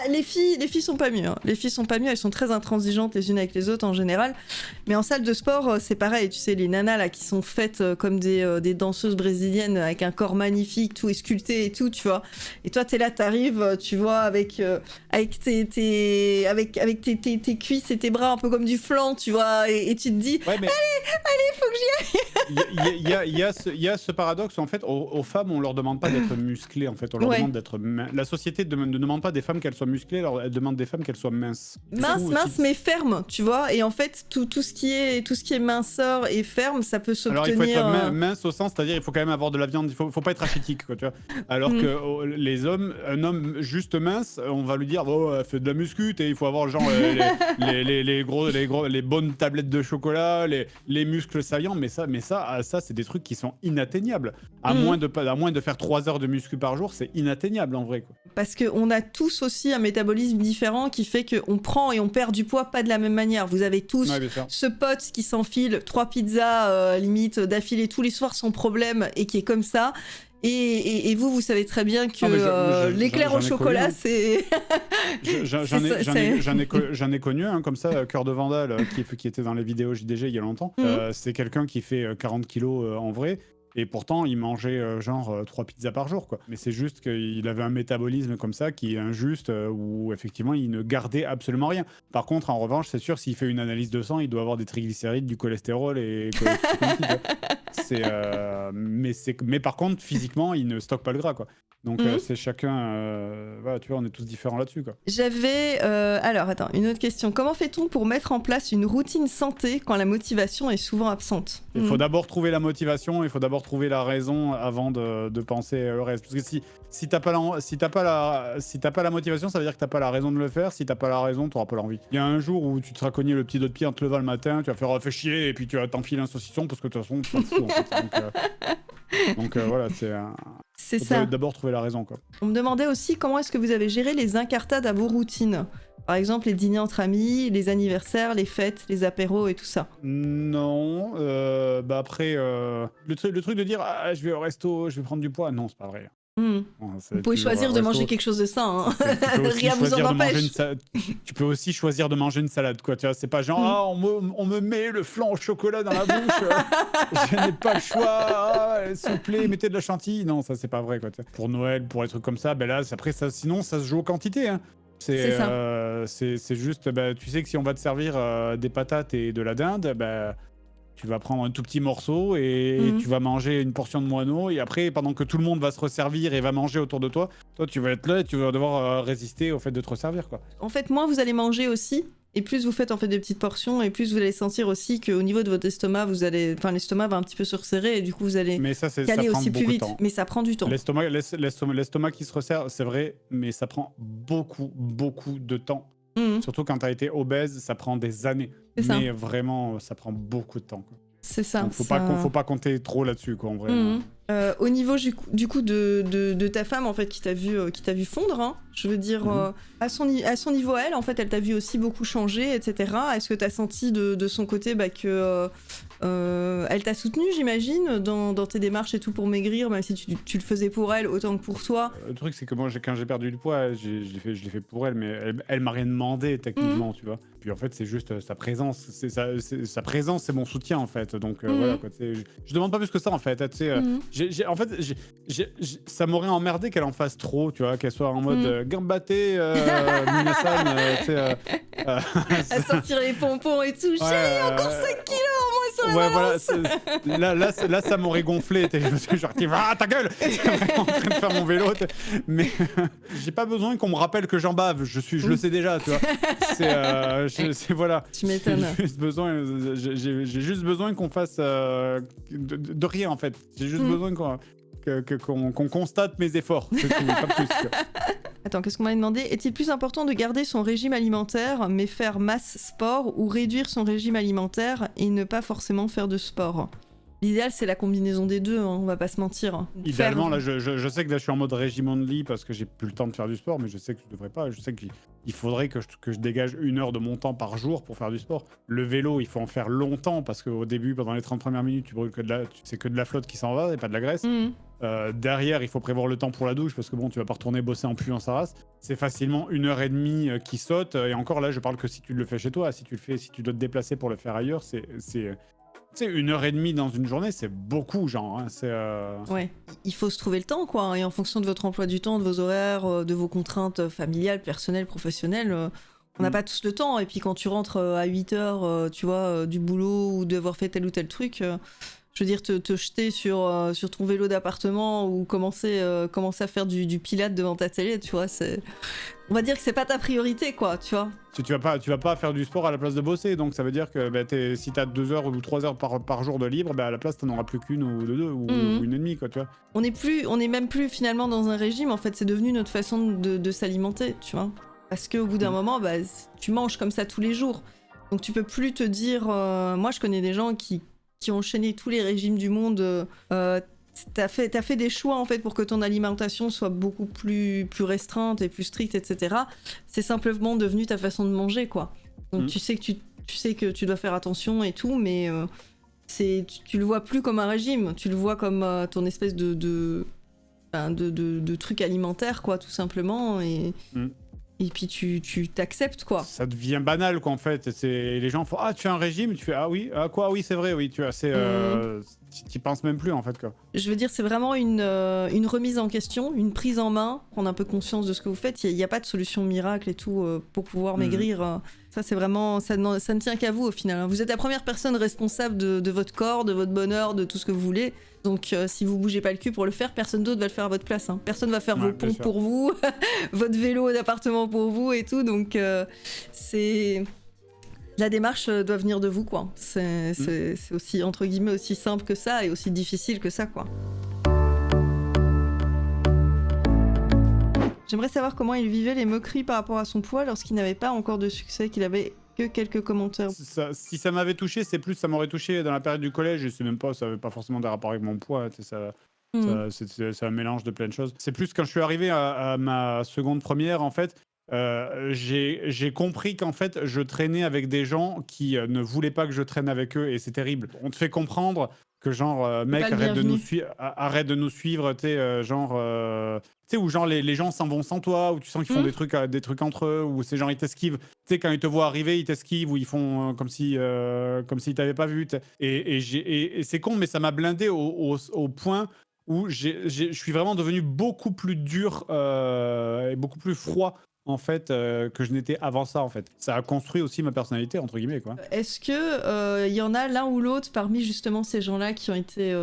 Les filles sont pas mieux. Hein. Les filles sont pas mieux, elles sont très intransigeantes les unes avec les autres en général. Mais en salle de sport c'est pareil. Tu sais, les nanas là qui sont faites comme des danseuses brésiliennes avec un corps magnifique, tout est sculpté et tout, tu vois. Et toi t'es là, t'arrives, tu vois, avec tes cuisses et tes bras un peu comme du flan, tu vois, et tu te dis allez, faut que j'y aille. Il y a ce paradoxe où en fait aux femmes on leur demande pas d'être musclées, en fait on leur demande d'être la société ne demande pas des femmes qu'elles soient musclées, elle demande des femmes qu'elles soient minces mais fermes, tu vois. Et en fait tout ce qui est minceur et ferme, ça peut s'obtenir. Alors il faut être mince au sens, c'est-à-dire il faut quand même avoir de la viande, il faut pas être rachitique, quoi, tu vois. Alors que les hommes, un homme juste mince, on va lui dire fais de la muscu, et il faut avoir genre les bonnes tablettes de chocolat, les muscles saillants, mais ça c'est des trucs qui sont inatteignables. À moins de faire 3 heures de muscu par jour, c'est inatteignable en vrai, quoi. Parce qu'on a tous aussi un métabolisme différent qui fait qu'on prend et on perd du poids pas de la même manière. Vous avez tous ce pote qui s'enfile 3 pizzas limite d'affilée tous les soirs sans problème et qui est comme ça. Et vous savez très bien que l'éclair au chocolat, c'est... J'en ai connu un comme ça, Cœur de Vandale, qui était dans les vidéos JDG il y a longtemps. C'est quelqu'un qui fait 40 kilos en vrai. Et pourtant, il mangeait genre 3 pizzas par jour, quoi. Mais c'est juste qu'il avait un métabolisme comme ça qui est injuste, où effectivement, il ne gardait absolument rien. Par contre, en revanche, c'est sûr, s'il fait une analyse de sang, il doit avoir des triglycérides, du cholestérol et tout ce qu'on dit, quoi. Mais par contre, physiquement, il ne stocke pas le gras, quoi. Donc c'est chacun... voilà, tu vois, on est tous différents là-dessus, quoi. J'avais... alors, attends, une autre question. Comment fait-on pour mettre en place une routine santé quand la motivation est souvent absente? Il faut d'abord trouver la motivation, il faut d'abord trouver la raison avant de penser le reste. Parce que si t'as pas la motivation, ça veut dire que t'as pas la raison de le faire. Si t'as pas la raison, t'auras pas l'envie. Il y a un jour où tu te seras cogné le petit doigt de pied en te levant le matin, tu vas faire fais chier et puis tu vas t'enfiler un saucisson parce que de toute façon, tu t'en fous, en fait. Donc voilà, c'est faut ça. d'abord trouver la raison, quoi. On me demandait aussi comment est-ce que vous avez géré les incartades à vos routines. Par exemple, les dîners entre amis, les anniversaires, les fêtes, les apéros et tout ça. Non, bah après, le truc de dire je vais au resto, je vais prendre du poids, non, c'est pas vrai. Vous pouvez choisir de manger quelque chose de sain, hein. Rien vous en empêche. Tu peux aussi choisir de manger une salade, quoi. Tu vois, c'est pas genre on me met le flan au chocolat dans la bouche, je n'ai pas le choix, s'il vous plaît, mettez de la chantilly. Non, ça c'est pas vrai, quoi. Pour Noël, pour les trucs comme ça, ben là après ça, sinon ça se joue aux quantités, hein. C'est juste, tu sais que si on va te servir des patates et de la dinde, tu vas prendre un tout petit morceau et tu vas manger une portion de moineau. Et après, pendant que tout le monde va se resservir et va manger autour de toi, toi tu vas être là et tu vas devoir résister au fait de te resservir, quoi. En fait, moins vous allez manger aussi, et plus vous faites en fait des petites portions, et plus vous allez sentir aussi qu'au niveau de votre estomac, l'estomac va un petit peu se resserrer, et du coup vous allez caler aussi plus vite. Mais ça prend du temps. L'estomac qui se resserre, c'est vrai, mais ça prend beaucoup de temps. Surtout quand t'as été obèse, ça prend des années. Mais vraiment, ça prend beaucoup de temps, quoi. C'est ça. Donc faut pas compter trop là-dessus, quoi, en vrai. Au niveau du coup de ta femme, en fait, qui t'a vu fondre, hein, je veux dire, à son niveau, elle, en fait, elle t'a vu aussi beaucoup changer, etc. Est-ce que t'as senti de son côté que elle t'a soutenu, j'imagine, dans tes démarches et tout pour maigrir, même si tu le faisais pour elle autant que pour toi? Le truc, c'est que moi, quand j'ai perdu du poids, je l'ai fait pour elle, mais elle m'a rien demandé, techniquement, tu vois. Puis en fait, c'est juste sa présence. Sa présence, c'est mon soutien, en fait. Donc voilà, quoi. Je demande pas plus que ça, en fait. En fait, ça m'aurait emmerdé qu'elle en fasse trop, tu vois, qu'elle soit en mode gambaté, Minasan, tu sais. À sortir les pompons et tout. Chérie, encore 5 kilos en moins sur la balance. Voilà, là, ça m'aurait gonflé. Je me suis genre, ta gueule. J'étais vraiment en train de faire mon vélo. Mais j'ai pas besoin qu'on me rappelle que j'en bave. Je le sais déjà, tu vois. Voilà. Tu m'étonnes. J'ai juste besoin qu'on fasse de rien, en fait. J'ai juste besoin qu'on constate mes efforts. C'est tout, pas plus. Attends, qu'est-ce qu'on m'a demandé? Est-il plus important de garder son régime alimentaire, mais faire masse sport, ou réduire son régime alimentaire et ne pas forcément faire de sport? L'idéal, c'est la combinaison des deux, hein, on va pas se mentir. Idéalement, là, je sais que là, je suis en mode régime only parce que j'ai plus le temps de faire du sport, mais je sais que je devrais pas. Je sais qu'il faudrait que je dégage 1 heure de mon temps par jour pour faire du sport. Le vélo, il faut en faire longtemps parce qu'au début, pendant les 30 premières minutes, c'est que de la flotte qui s'en va et pas de la graisse. Derrière, il faut prévoir le temps pour la douche parce que bon, tu vas pas retourner bosser en puant sa race. C'est facilement 1h30 qui saute. Et encore là, je parle que si tu le fais chez toi. Si tu dois te déplacer pour le faire ailleurs, c'est tu sais, 1h30 dans une journée, c'est beaucoup, genre. Hein, Ouais, il faut se trouver le temps, quoi. Et en fonction de votre emploi du temps, de vos horaires, de vos contraintes familiales, personnelles, professionnelles, on n'a pas tous le temps. Et puis quand tu rentres à 8h, tu vois, du boulot ou devoir faire tel ou tel truc, je veux dire, te jeter sur ton vélo d'appartement ou commencer à faire du pilate devant ta télé, tu vois, on va dire que c'est pas ta priorité, quoi, tu vois. Tu vas pas faire du sport à la place de bosser, donc ça veut dire que si t'as 2 heures ou 3 heures par jour de libre, à la place t'en auras plus qu'une ou deux ou 1h30, quoi, tu vois. On est même plus finalement dans un régime, en fait, c'est devenu notre façon de s'alimenter, tu vois. Parce qu'au bout d'un moment, tu manges comme ça tous les jours. Donc tu peux plus te dire... moi, je connais des gens qui ont enchaîné tous les régimes du monde. T'as fait des choix, en fait, pour que ton alimentation soit beaucoup plus restreinte et plus stricte, etc. C'est simplement devenu ta façon de manger, quoi. Donc tu sais que tu dois faire attention et tout, mais tu le vois plus comme un régime. Tu le vois comme ton espèce de truc alimentaire, quoi, tout simplement. Et et puis tu t'acceptes, quoi. Ça devient banal, quoi, en fait. Les gens font tu fais un régime, tu fais ah oui, quoi, oui, c'est vrai, oui, tu vois, t'y penses même plus, en fait, quoi. Je veux dire, c'est vraiment une remise en question, une prise en main, prendre un peu conscience de ce que vous faites. Il n'y a pas de solution miracle et tout pour pouvoir maigrir. Ça, c'est vraiment, ça ne tient qu'à vous au final, hein. Vous êtes la première personne responsable de votre corps, de votre bonheur, de tout ce que vous voulez. Donc, si vous bougez pas le cul pour le faire, personne d'autre va le faire à votre place, hein. Personne va faire vos pompes pour vous, votre vélo d'appartement pour vous et tout. Donc, la démarche doit venir de vous, quoi. C'est aussi, entre guillemets, aussi simple que ça et aussi difficile que ça, quoi. J'aimerais savoir comment il vivait les moqueries par rapport à son poids lorsqu'il n'avait pas encore de succès, qu'il avait que quelques commentaires. Si ça m'avait touché, c'est plus ça m'aurait touché dans la période du collège. Je sais même pas, ça avait pas forcément des rapports avec mon poids. C'est un mélange de plein de choses. C'est plus quand je suis arrivé à ma seconde première, en fait. J'ai compris qu'en fait je traînais avec des gens qui ne voulaient pas que je traîne avec eux, et c'est terrible. On te fait comprendre que genre mec, arrête de nous suivre, tu sais, tu sais, où genre les gens s'en vont sans toi, où tu sens qu'ils font des trucs entre eux, où ces gens ils t'esquivent, tu sais, quand ils te voient arriver ils t'esquivent, ou ils font comme s'ils t'avaient pas vu, et c'est con, mais ça m'a blindé au point où je suis vraiment devenu beaucoup plus dur et beaucoup plus froid, en fait, que je n'étais avant ça, en fait. Ça a construit aussi ma personnalité, entre guillemets, quoi. Est-ce que y en a l'un ou l'autre parmi justement ces gens-là qui ont été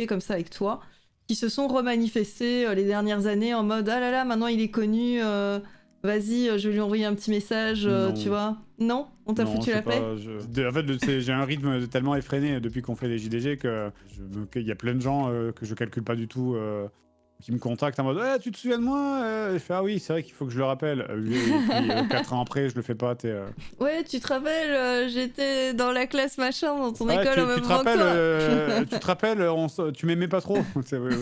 comme ça avec toi, qui se sont remanifestés les dernières années en mode ah là là, maintenant il est connu, vas-y, je vais lui envoyer un petit message, tu vois? Non? On t'a foutu la paix? En fait, j'ai un rythme tellement effréné depuis qu'on fait les JDG que il y a plein de gens que je calcule pas du tout, qui me contactent en mode tu te souviens de moi? Je fais ah oui, c'est vrai qu'il faut que je le rappelle. Et puis 4 ans après, je le fais pas. Ouais, tu te rappelles, j'étais dans la classe machin dans ton école au même moment que toi. Tu te rappelles, tu m'aimais pas trop. C'est ok.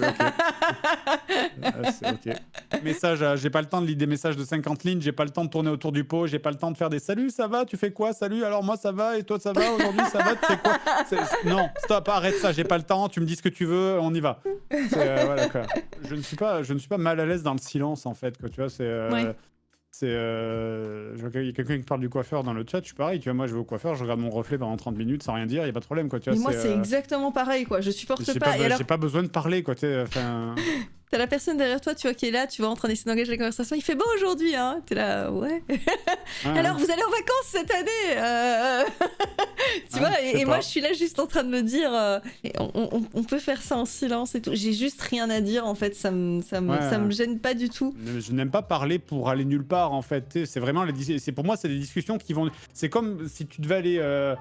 Message, j'ai pas le temps de lire des messages de 50 lignes, j'ai pas le temps de tourner autour du pot, j'ai pas le temps de faire des salut, ça va, tu fais quoi? Salut, alors moi ça va, et toi ça va, aujourd'hui ça va, tu fais quoi? Non, stop, arrête ça, j'ai pas le temps, tu me dis ce que tu veux, on y va. Voilà, quoi. Je ne suis pas mal à l'aise dans le silence, en fait, quoi, tu vois, il y a quelqu'un qui parle du coiffeur dans le chat, je suis pareil, tu vois, moi je vais au coiffeur, je regarde mon reflet pendant 30 minutes sans rien dire, il y a pas de problème, quoi, tu vois. Mais moi c'est exactement pareil, quoi, je supporte pas. J'ai pas besoin de parler, quoi, tu sais, T'as la personne derrière toi, tu vois, qui est là, tu vois, en train d'essayer d'engager la conversation. Il fait beau aujourd'hui, hein. T'es là, ouais. Alors, vous allez en vacances cette année Tu vois, et moi, je suis là juste en train de me dire, on peut faire ça en silence et tout. J'ai juste rien à dire, en fait. Ça me gêne pas du tout. Je n'aime pas parler pour aller nulle part, en fait. C'est vraiment pour moi, c'est des discussions qui vont. C'est comme si tu devais aller.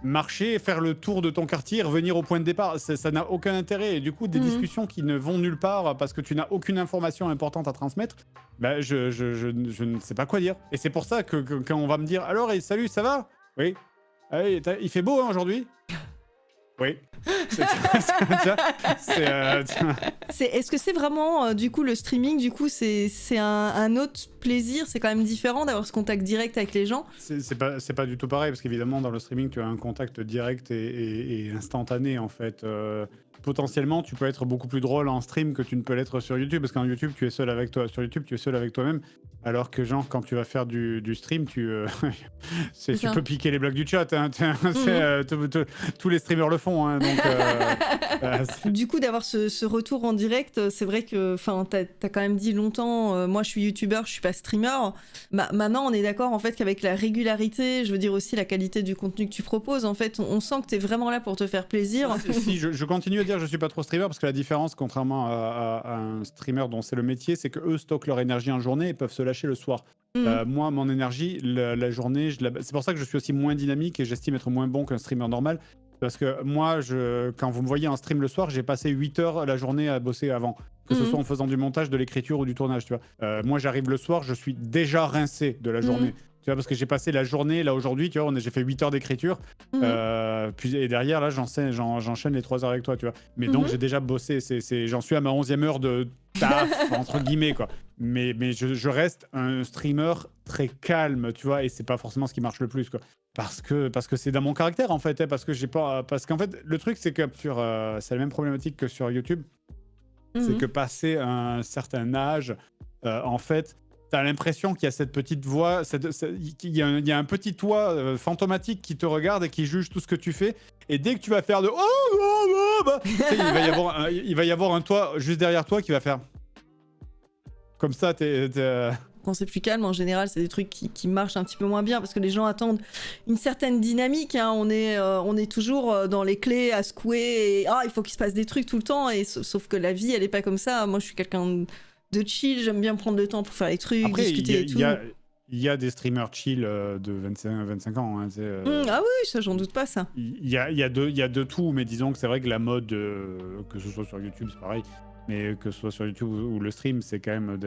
Marcher, faire le tour de ton quartier, revenir au point de départ, ça n'a aucun intérêt. Et du coup, des discussions qui ne vont nulle part parce que tu n'as aucune information importante à transmettre, bah, je ne sais pas quoi dire. Et c'est pour ça que quand on va me dire « Alors, salut, ça va ?» Oui. Allez, il fait beau, hein, aujourd'hui ? Oui. Est-ce que c'est vraiment du coup le streaming, du coup c'est un autre plaisir, c'est quand même différent d'avoir ce contact direct avec les gens? C'est pas du tout pareil, parce qu'évidemment dans le streaming tu as un contact direct et instantané, en fait. Potentiellement tu peux être beaucoup plus drôle en stream que tu ne peux l'être sur YouTube, parce qu'en YouTube tu es seul avec toi, sur YouTube tu es seul avec toi-même, alors que genre quand tu vas faire du stream tu peux piquer les blagues du chat, hein, tous les streamers le font, hein, donc du coup d'avoir ce retour en direct, c'est vrai que t'as quand même dit longtemps moi je suis youtubeur, je suis pas streamer. Maintenant on est d'accord en fait qu'avec la régularité, je veux dire aussi la qualité du contenu que tu proposes, en fait on sent que t'es vraiment là pour te faire plaisir. Si je continue à dire je suis pas trop streamer, parce que la différence, contrairement à un streamer dont c'est le métier, c'est que eux stockent leur énergie en journée et peuvent se lâcher le soir. Moi, mon énergie, la journée, c'est pour ça que je suis aussi moins dynamique et j'estime être moins bon qu'un streamer normal. Parce que moi, quand vous me voyez en stream le soir, j'ai passé 8 heures la journée à bosser avant. Que ce soit en faisant du montage, de l'écriture ou du tournage, tu vois. Moi, j'arrive le soir, je suis déjà rincé de la journée. Tu vois, parce que j'ai passé la journée, là, aujourd'hui, tu vois, j'ai fait 8 heures d'écriture. Et derrière, là, j'enchaîne les 3 heures avec toi, tu vois. Mais donc, j'ai déjà bossé. J'en suis à ma 11e heure de taf, entre guillemets, quoi. Mais je reste un streamer très calme, tu vois, et c'est pas forcément ce qui marche le plus, quoi. Parce que c'est dans mon caractère, en fait, hein, parce qu'en fait, le truc, c'est que c'est la même problématique que sur YouTube. C'est que passer un certain âge, en fait, t'as l'impression qu'il y a cette petite voix, qu'il y a un petit toi fantomatique qui te regarde et qui juge tout ce que tu fais. Et dès que tu vas faire de tu sais, il va y avoir un toi juste derrière toi qui va faire comme ça. Quand c'est plus calme, en général, c'est des trucs qui marchent un petit peu moins bien parce que les gens attendent une certaine dynamique. Hein. On est toujours dans les clés à secouer et il faut qu'il se passe des trucs tout le temps. Et sauf que la vie, elle est pas comme ça. Moi, je suis quelqu'un de chill. J'aime bien prendre le temps pour faire les trucs, après, discuter et tout. Il y a des streamers chill de 25 ans. Hein, ah oui, ça, j'en doute pas, ça. Il y a de tout, mais disons que c'est vrai que la mode, que ce soit sur YouTube, c'est pareil, mais que ce soit sur YouTube ou le stream, c'est quand même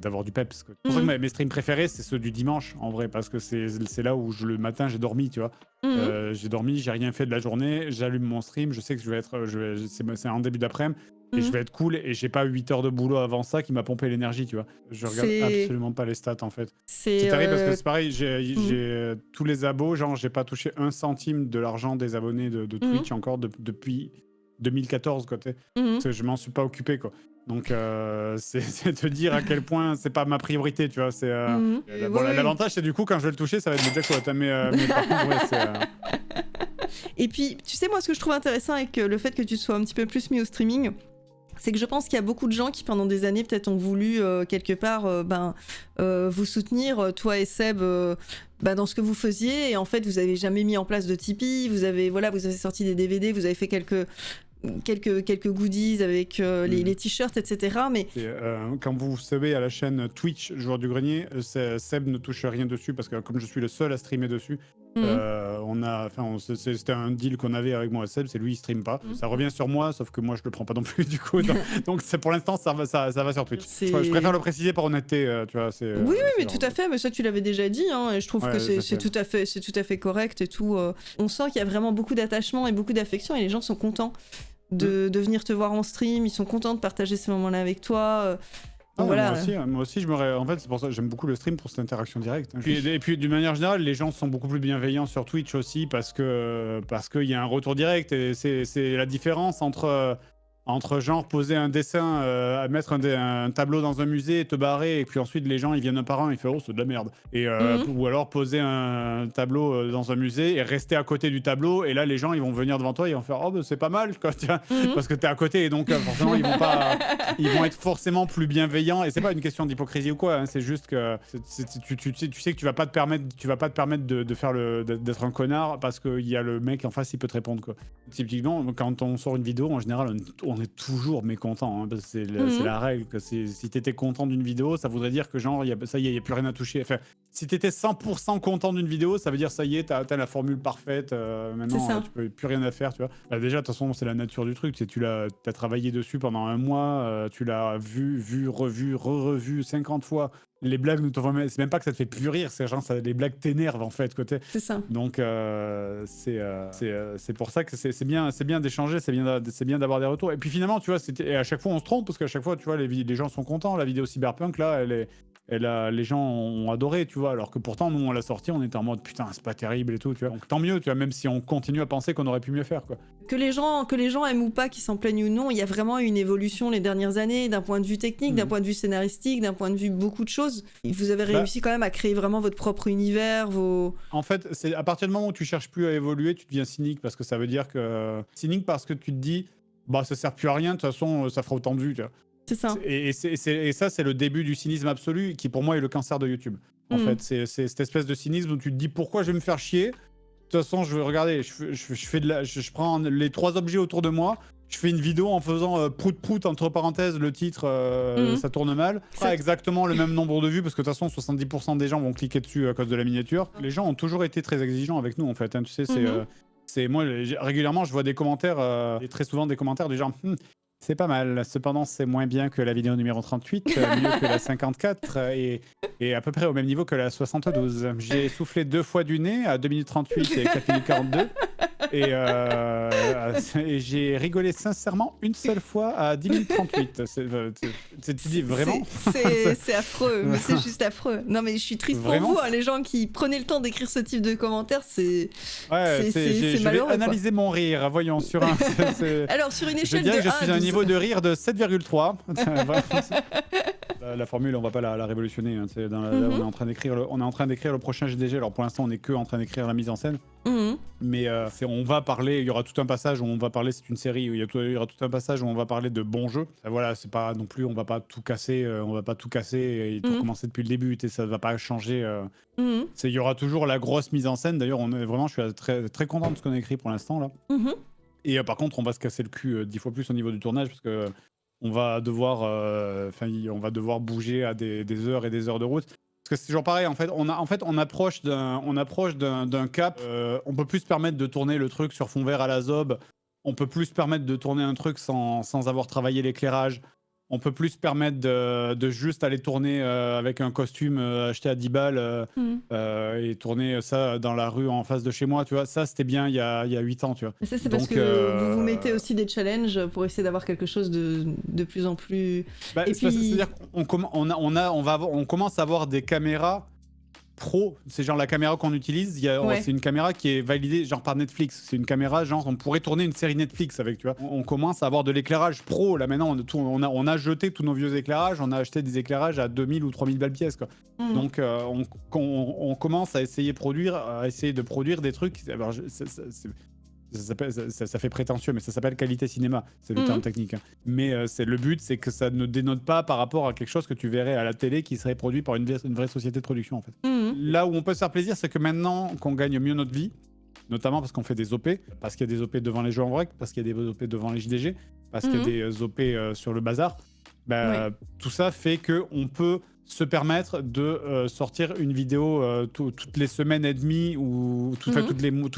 d'avoir du peps. C'est pour ça que mes streams préférés, c'est ceux du dimanche, en vrai, parce que c'est là où le matin, j'ai dormi, tu vois. J'ai dormi, j'ai rien fait de la journée, j'allume mon stream, je sais que c'est en début d'après-midi, et je vais être cool, et j'ai pas 8 heures de boulot avant ça qui m'a pompé l'énergie, tu vois. Je regarde absolument pas les stats, en fait. C'est terrible parce que c'est pareil, j'ai tous les abos, genre j'ai pas touché 1 centime de l'argent des abonnés de Twitch encore depuis 2014, quoi. Parce que je m'en suis pas occupé, quoi. Donc c'est te dire à quel point c'est pas ma priorité, tu vois. L'avantage, c'est du coup quand je vais le toucher, ça va être le jackpot. Mais par contre, ouais, Et puis, tu sais, moi, ce que je trouve intéressant avec le fait que tu sois un petit peu plus mis au streaming, c'est que je pense qu'il y a beaucoup de gens qui, pendant des années, peut-être ont voulu, quelque part, vous soutenir, toi et Seb, dans ce que vous faisiez. Et en fait, vous avez jamais mis en place de Tipeee. Vous avez sorti des DVD, vous avez fait quelques goodies avec les t-shirts, etc. Mais quand vous savez à la chaîne Twitch Joueur du Grenier, Seb ne touche rien dessus parce que comme je suis le seul à streamer dessus, c'était un deal qu'on avait avec moi et Seb, c'est lui il stream pas. Ça revient sur moi, sauf que moi je le prends pas non plus du coup. Donc pour l'instant ça va sur Twitch. Je préfère le préciser par honnêteté, tu vois. Oui, mais tout à fait, mais ça tu l'avais déjà dit, hein, et je trouve que c'est tout à fait correct et tout. On sent qu'il y a vraiment beaucoup d'attachement et beaucoup d'affection et les gens sont contents de venir te voir en stream, ils sont contents de partager ces moments-là avec toi. Voilà. Moi aussi, en fait, c'est pour ça que j'aime beaucoup le stream, pour cette interaction directe. Et puis d'une manière générale, les gens sont beaucoup plus bienveillants sur Twitch aussi parce qu'il y a un retour direct et c'est la différence entre genre poser un dessin, mettre un tableau dans un musée et te barrer, et puis ensuite les gens ils viennent un par un, ils font oh c'est de la merde. Ou alors poser un tableau dans un musée et rester à côté du tableau, et là les gens ils vont venir devant toi et ils vont faire oh bah, c'est pas mal quoi, parce que t'es à côté, et donc forcément ils vont être forcément plus bienveillants, et c'est pas une question d'hypocrisie ou quoi, hein, c'est juste que tu sais que tu vas pas te permettre de faire d'être un connard parce qu'il y a le mec en face, il peut te répondre quoi. Typiquement quand on sort une vidéo, en général on est toujours mécontent, hein, parce que c'est la règle. Que si t'étais content d'une vidéo, ça voudrait dire que genre, ça y est, il n'y a plus rien à toucher. Enfin, si t'étais 100% content d'une vidéo, ça veut dire ça y est, t'as la formule parfaite, maintenant tu peux plus rien à faire, tu vois. Déjà, de toute façon, c'est la nature du truc. T'as travaillé dessus pendant un mois, tu l'as vu, revu 50 fois. Les blagues, c'est même pas que ça te fait plus rire, c'est genre les blagues t'énervent en fait côté. C'est ça. Donc c'est pour ça que c'est bien d'échanger, c'est bien d'avoir des retours. Et puis finalement, tu vois, et à chaque fois on se trompe parce qu'à chaque fois, tu vois, les gens sont contents. La vidéo Cyberpunk là, les gens ont adoré, tu vois, alors que pourtant nous on l'a sorti, on était en mode putain c'est pas terrible et tout, tu vois. Donc tant mieux, tu vois, même si on continue à penser qu'on aurait pu mieux faire quoi. Que les gens aiment ou pas, qu'ils s'en plaignent ou non, il y a vraiment une évolution les dernières années d'un point de vue technique, d'un point de vue scénaristique, d'un point de vue beaucoup de choses. Vous avez réussi quand même à créer vraiment votre propre univers, En fait, c'est à partir du moment où tu cherches plus à évoluer, tu deviens cynique, parce que ça veut dire que cynique parce que tu te dis bah ça sert plus à rien, de toute façon ça fera autant de vues, tu vois. C'est ça. Et ça, c'est le début du cynisme absolu, qui pour moi est le cancer de YouTube. En fait, c'est cette espèce de cynisme où tu te dis pourquoi je vais me faire chier. De toute façon, je vais regarder, je prends les 3 objets autour de moi, je fais une vidéo en faisant prout entre parenthèses le titre, ça tourne mal. Pas exactement le même nombre de vues, parce que de toute façon 70% des gens vont cliquer dessus à cause de la miniature. Les gens ont toujours été très exigeants avec nous en fait, hein, tu sais, c'est moi régulièrement je vois des commentaires, et très souvent des commentaires du genre c'est pas mal, cependant c'est moins bien que la vidéo numéro 38, mieux que la 54 et à peu près au même niveau que la 72. J'ai soufflé 2 fois du nez à 2 minutes 38 et 4 minutes 42 et j'ai rigolé sincèrement une seule fois à 10 minutes 38. Tu dis vraiment c'est affreux, mais c'est juste affreux. Non mais je suis triste vraiment pour vous, hein, les gens qui prenaient le temps d'écrire ce type de commentaires, c'est malheureux. Je vais analyser mon rire, voyons, sur un... Alors sur une échelle je de 1 je suis à un niveau de rire de 7,3. La formule, on va pas la révolutionner. Hein. Là, on est en train d'écrire le prochain GDG. Alors pour l'instant, on est que en train d'écrire la mise en scène. Mais on va parler. Il y aura tout un passage où on va parler. C'est une série où il y aura tout un passage où on va parler de bons jeux. Voilà, c'est pas non plus. On va pas tout casser. On va pas tout casser et tout recommencer depuis le début. Ça va pas changer. Il y aura toujours la grosse mise en scène. D'ailleurs, je suis très très content de ce qu'on a écrit pour l'instant là. Et par contre, on va se casser le cul 10 fois plus au niveau du tournage parce que on va devoir bouger à des heures et des heures de route. Parce que c'est toujours pareil, en fait, on approche d'un cap. On peut plus se permettre de tourner le truc sur fond vert à la zob. On peut plus se permettre de tourner un truc sans avoir travaillé l'éclairage. On peut plus se permettre de juste aller tourner avec un costume acheté à 10 balles et tourner ça dans la rue en face de chez moi, tu vois. Ça, c'était bien il y a 8 ans, tu vois. Mais ça, c'est parce que vous mettez aussi des challenges pour essayer d'avoir quelque chose de plus en plus... et puis... C'est-à-dire qu'on commence à avoir des caméras pro, c'est genre la caméra qu'on utilise, c'est une caméra qui est validée genre par Netflix. C'est une caméra genre on pourrait tourner une série Netflix avec, tu vois. On commence à avoir de l'éclairage pro là maintenant. On a jeté tous nos vieux éclairages, on a acheté des éclairages à 2000 ou 3000 balles pièce quoi. Donc on commence à essayer de produire des trucs. Alors, ça fait prétentieux, mais ça s'appelle qualité cinéma, c'est le terme technique. Hein. Mais le but, c'est que ça ne dénote pas par rapport à quelque chose que tu verrais à la télé qui serait produit par une vraie société de production, en fait. Là où on peut se faire plaisir, c'est que maintenant qu'on gagne mieux notre vie, notamment parce qu'on fait des OP, parce qu'il y a des OP devant les jeux en vrai, parce qu'il y a des OP devant les JDG, parce qu'il y a des OP sur le bazar, tout ça fait qu'on peut se permettre de sortir une vidéo toutes les semaines et demie ou tous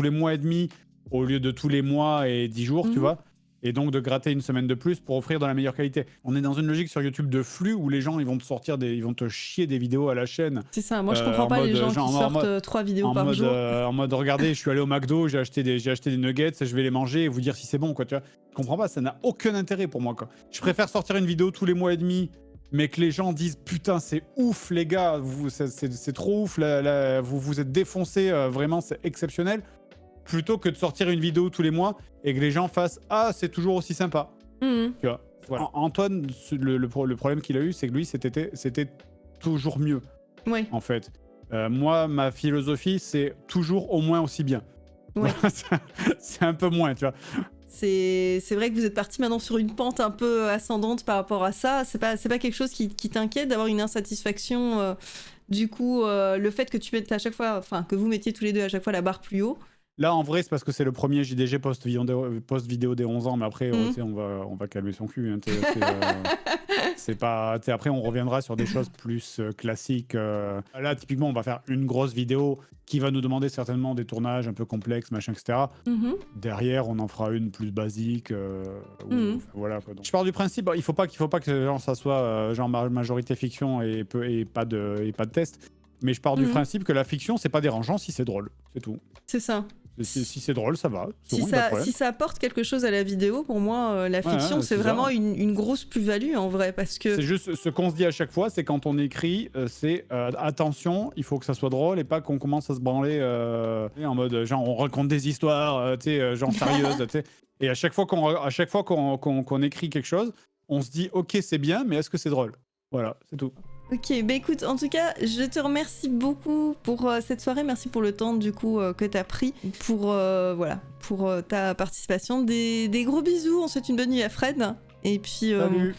les mois et demi au lieu de tous les mois et 10 jours, tu vois, et donc de gratter une semaine de plus pour offrir dans la meilleure qualité. On est dans une logique sur YouTube de flux où les gens ils vont te chier des vidéos à la chaîne. C'est ça, moi je comprends pas les gens qui sortent 3 vidéos par jour. En mode regardez, je suis allé au McDo, j'ai acheté des nuggets, je vais les manger et vous dire si c'est bon, quoi, tu vois. Je comprends pas, ça n'a aucun intérêt pour moi, quoi. Je préfère sortir une vidéo tous les mois et demi, mais que les gens disent putain c'est ouf les gars, c'est trop ouf, vous êtes défoncés, vraiment c'est exceptionnel, plutôt que de sortir une vidéo tous les mois et que les gens fassent ah c'est toujours aussi sympa. Tu vois, voilà. Antoine, le problème qu'il a eu, c'est que lui c'était toujours mieux. En fait, moi ma philosophie c'est toujours au moins aussi bien. C'est un peu moins, tu vois. C'est vrai que vous êtes parti maintenant sur une pente un peu ascendante par rapport à ça. C'est pas quelque chose qui t'inquiète d'avoir une insatisfaction. Du coup, le fait que tu mettes à chaque fois, enfin que vous mettiez tous les deux à chaque fois la barre plus haut. Là, en vrai, c'est parce que c'est le premier JDG post-vidéo des 11 ans, mais après, on va calmer son cul. Hein, c'est pas... Après, on reviendra sur des choses plus classiques. Là, typiquement, on va faire une grosse vidéo qui va nous demander certainement des tournages un peu complexes, machin, etc. Derrière, on en fera une plus basique. Voilà, quoi. Donc, je pars du principe, il faut pas que genre, ça soit genre majorité fiction et pas de test. Mais je pars du principe que la fiction, c'est pas dérangeant si c'est drôle. C'est tout. C'est ça. Si c'est drôle, ça va. Si ça apporte quelque chose à la vidéo, pour moi, la fiction, c'est vraiment une grosse plus-value en vrai. Parce que... C'est juste ce qu'on se dit à chaque fois, c'est quand on écrit, c'est attention, il faut que ça soit drôle et pas qu'on commence à se branler en mode genre on raconte des histoires, genre sérieuses. Et à chaque fois qu'on écrit quelque chose, on se dit ok, c'est bien, mais est-ce que c'est drôle? Voilà, c'est tout. Ok, bah écoute, en tout cas, je te remercie beaucoup pour cette soirée. Merci pour le temps du coup que t'as pris pour ta participation. Des gros bisous. On souhaite une bonne nuit à Fred. Et puis. Salut.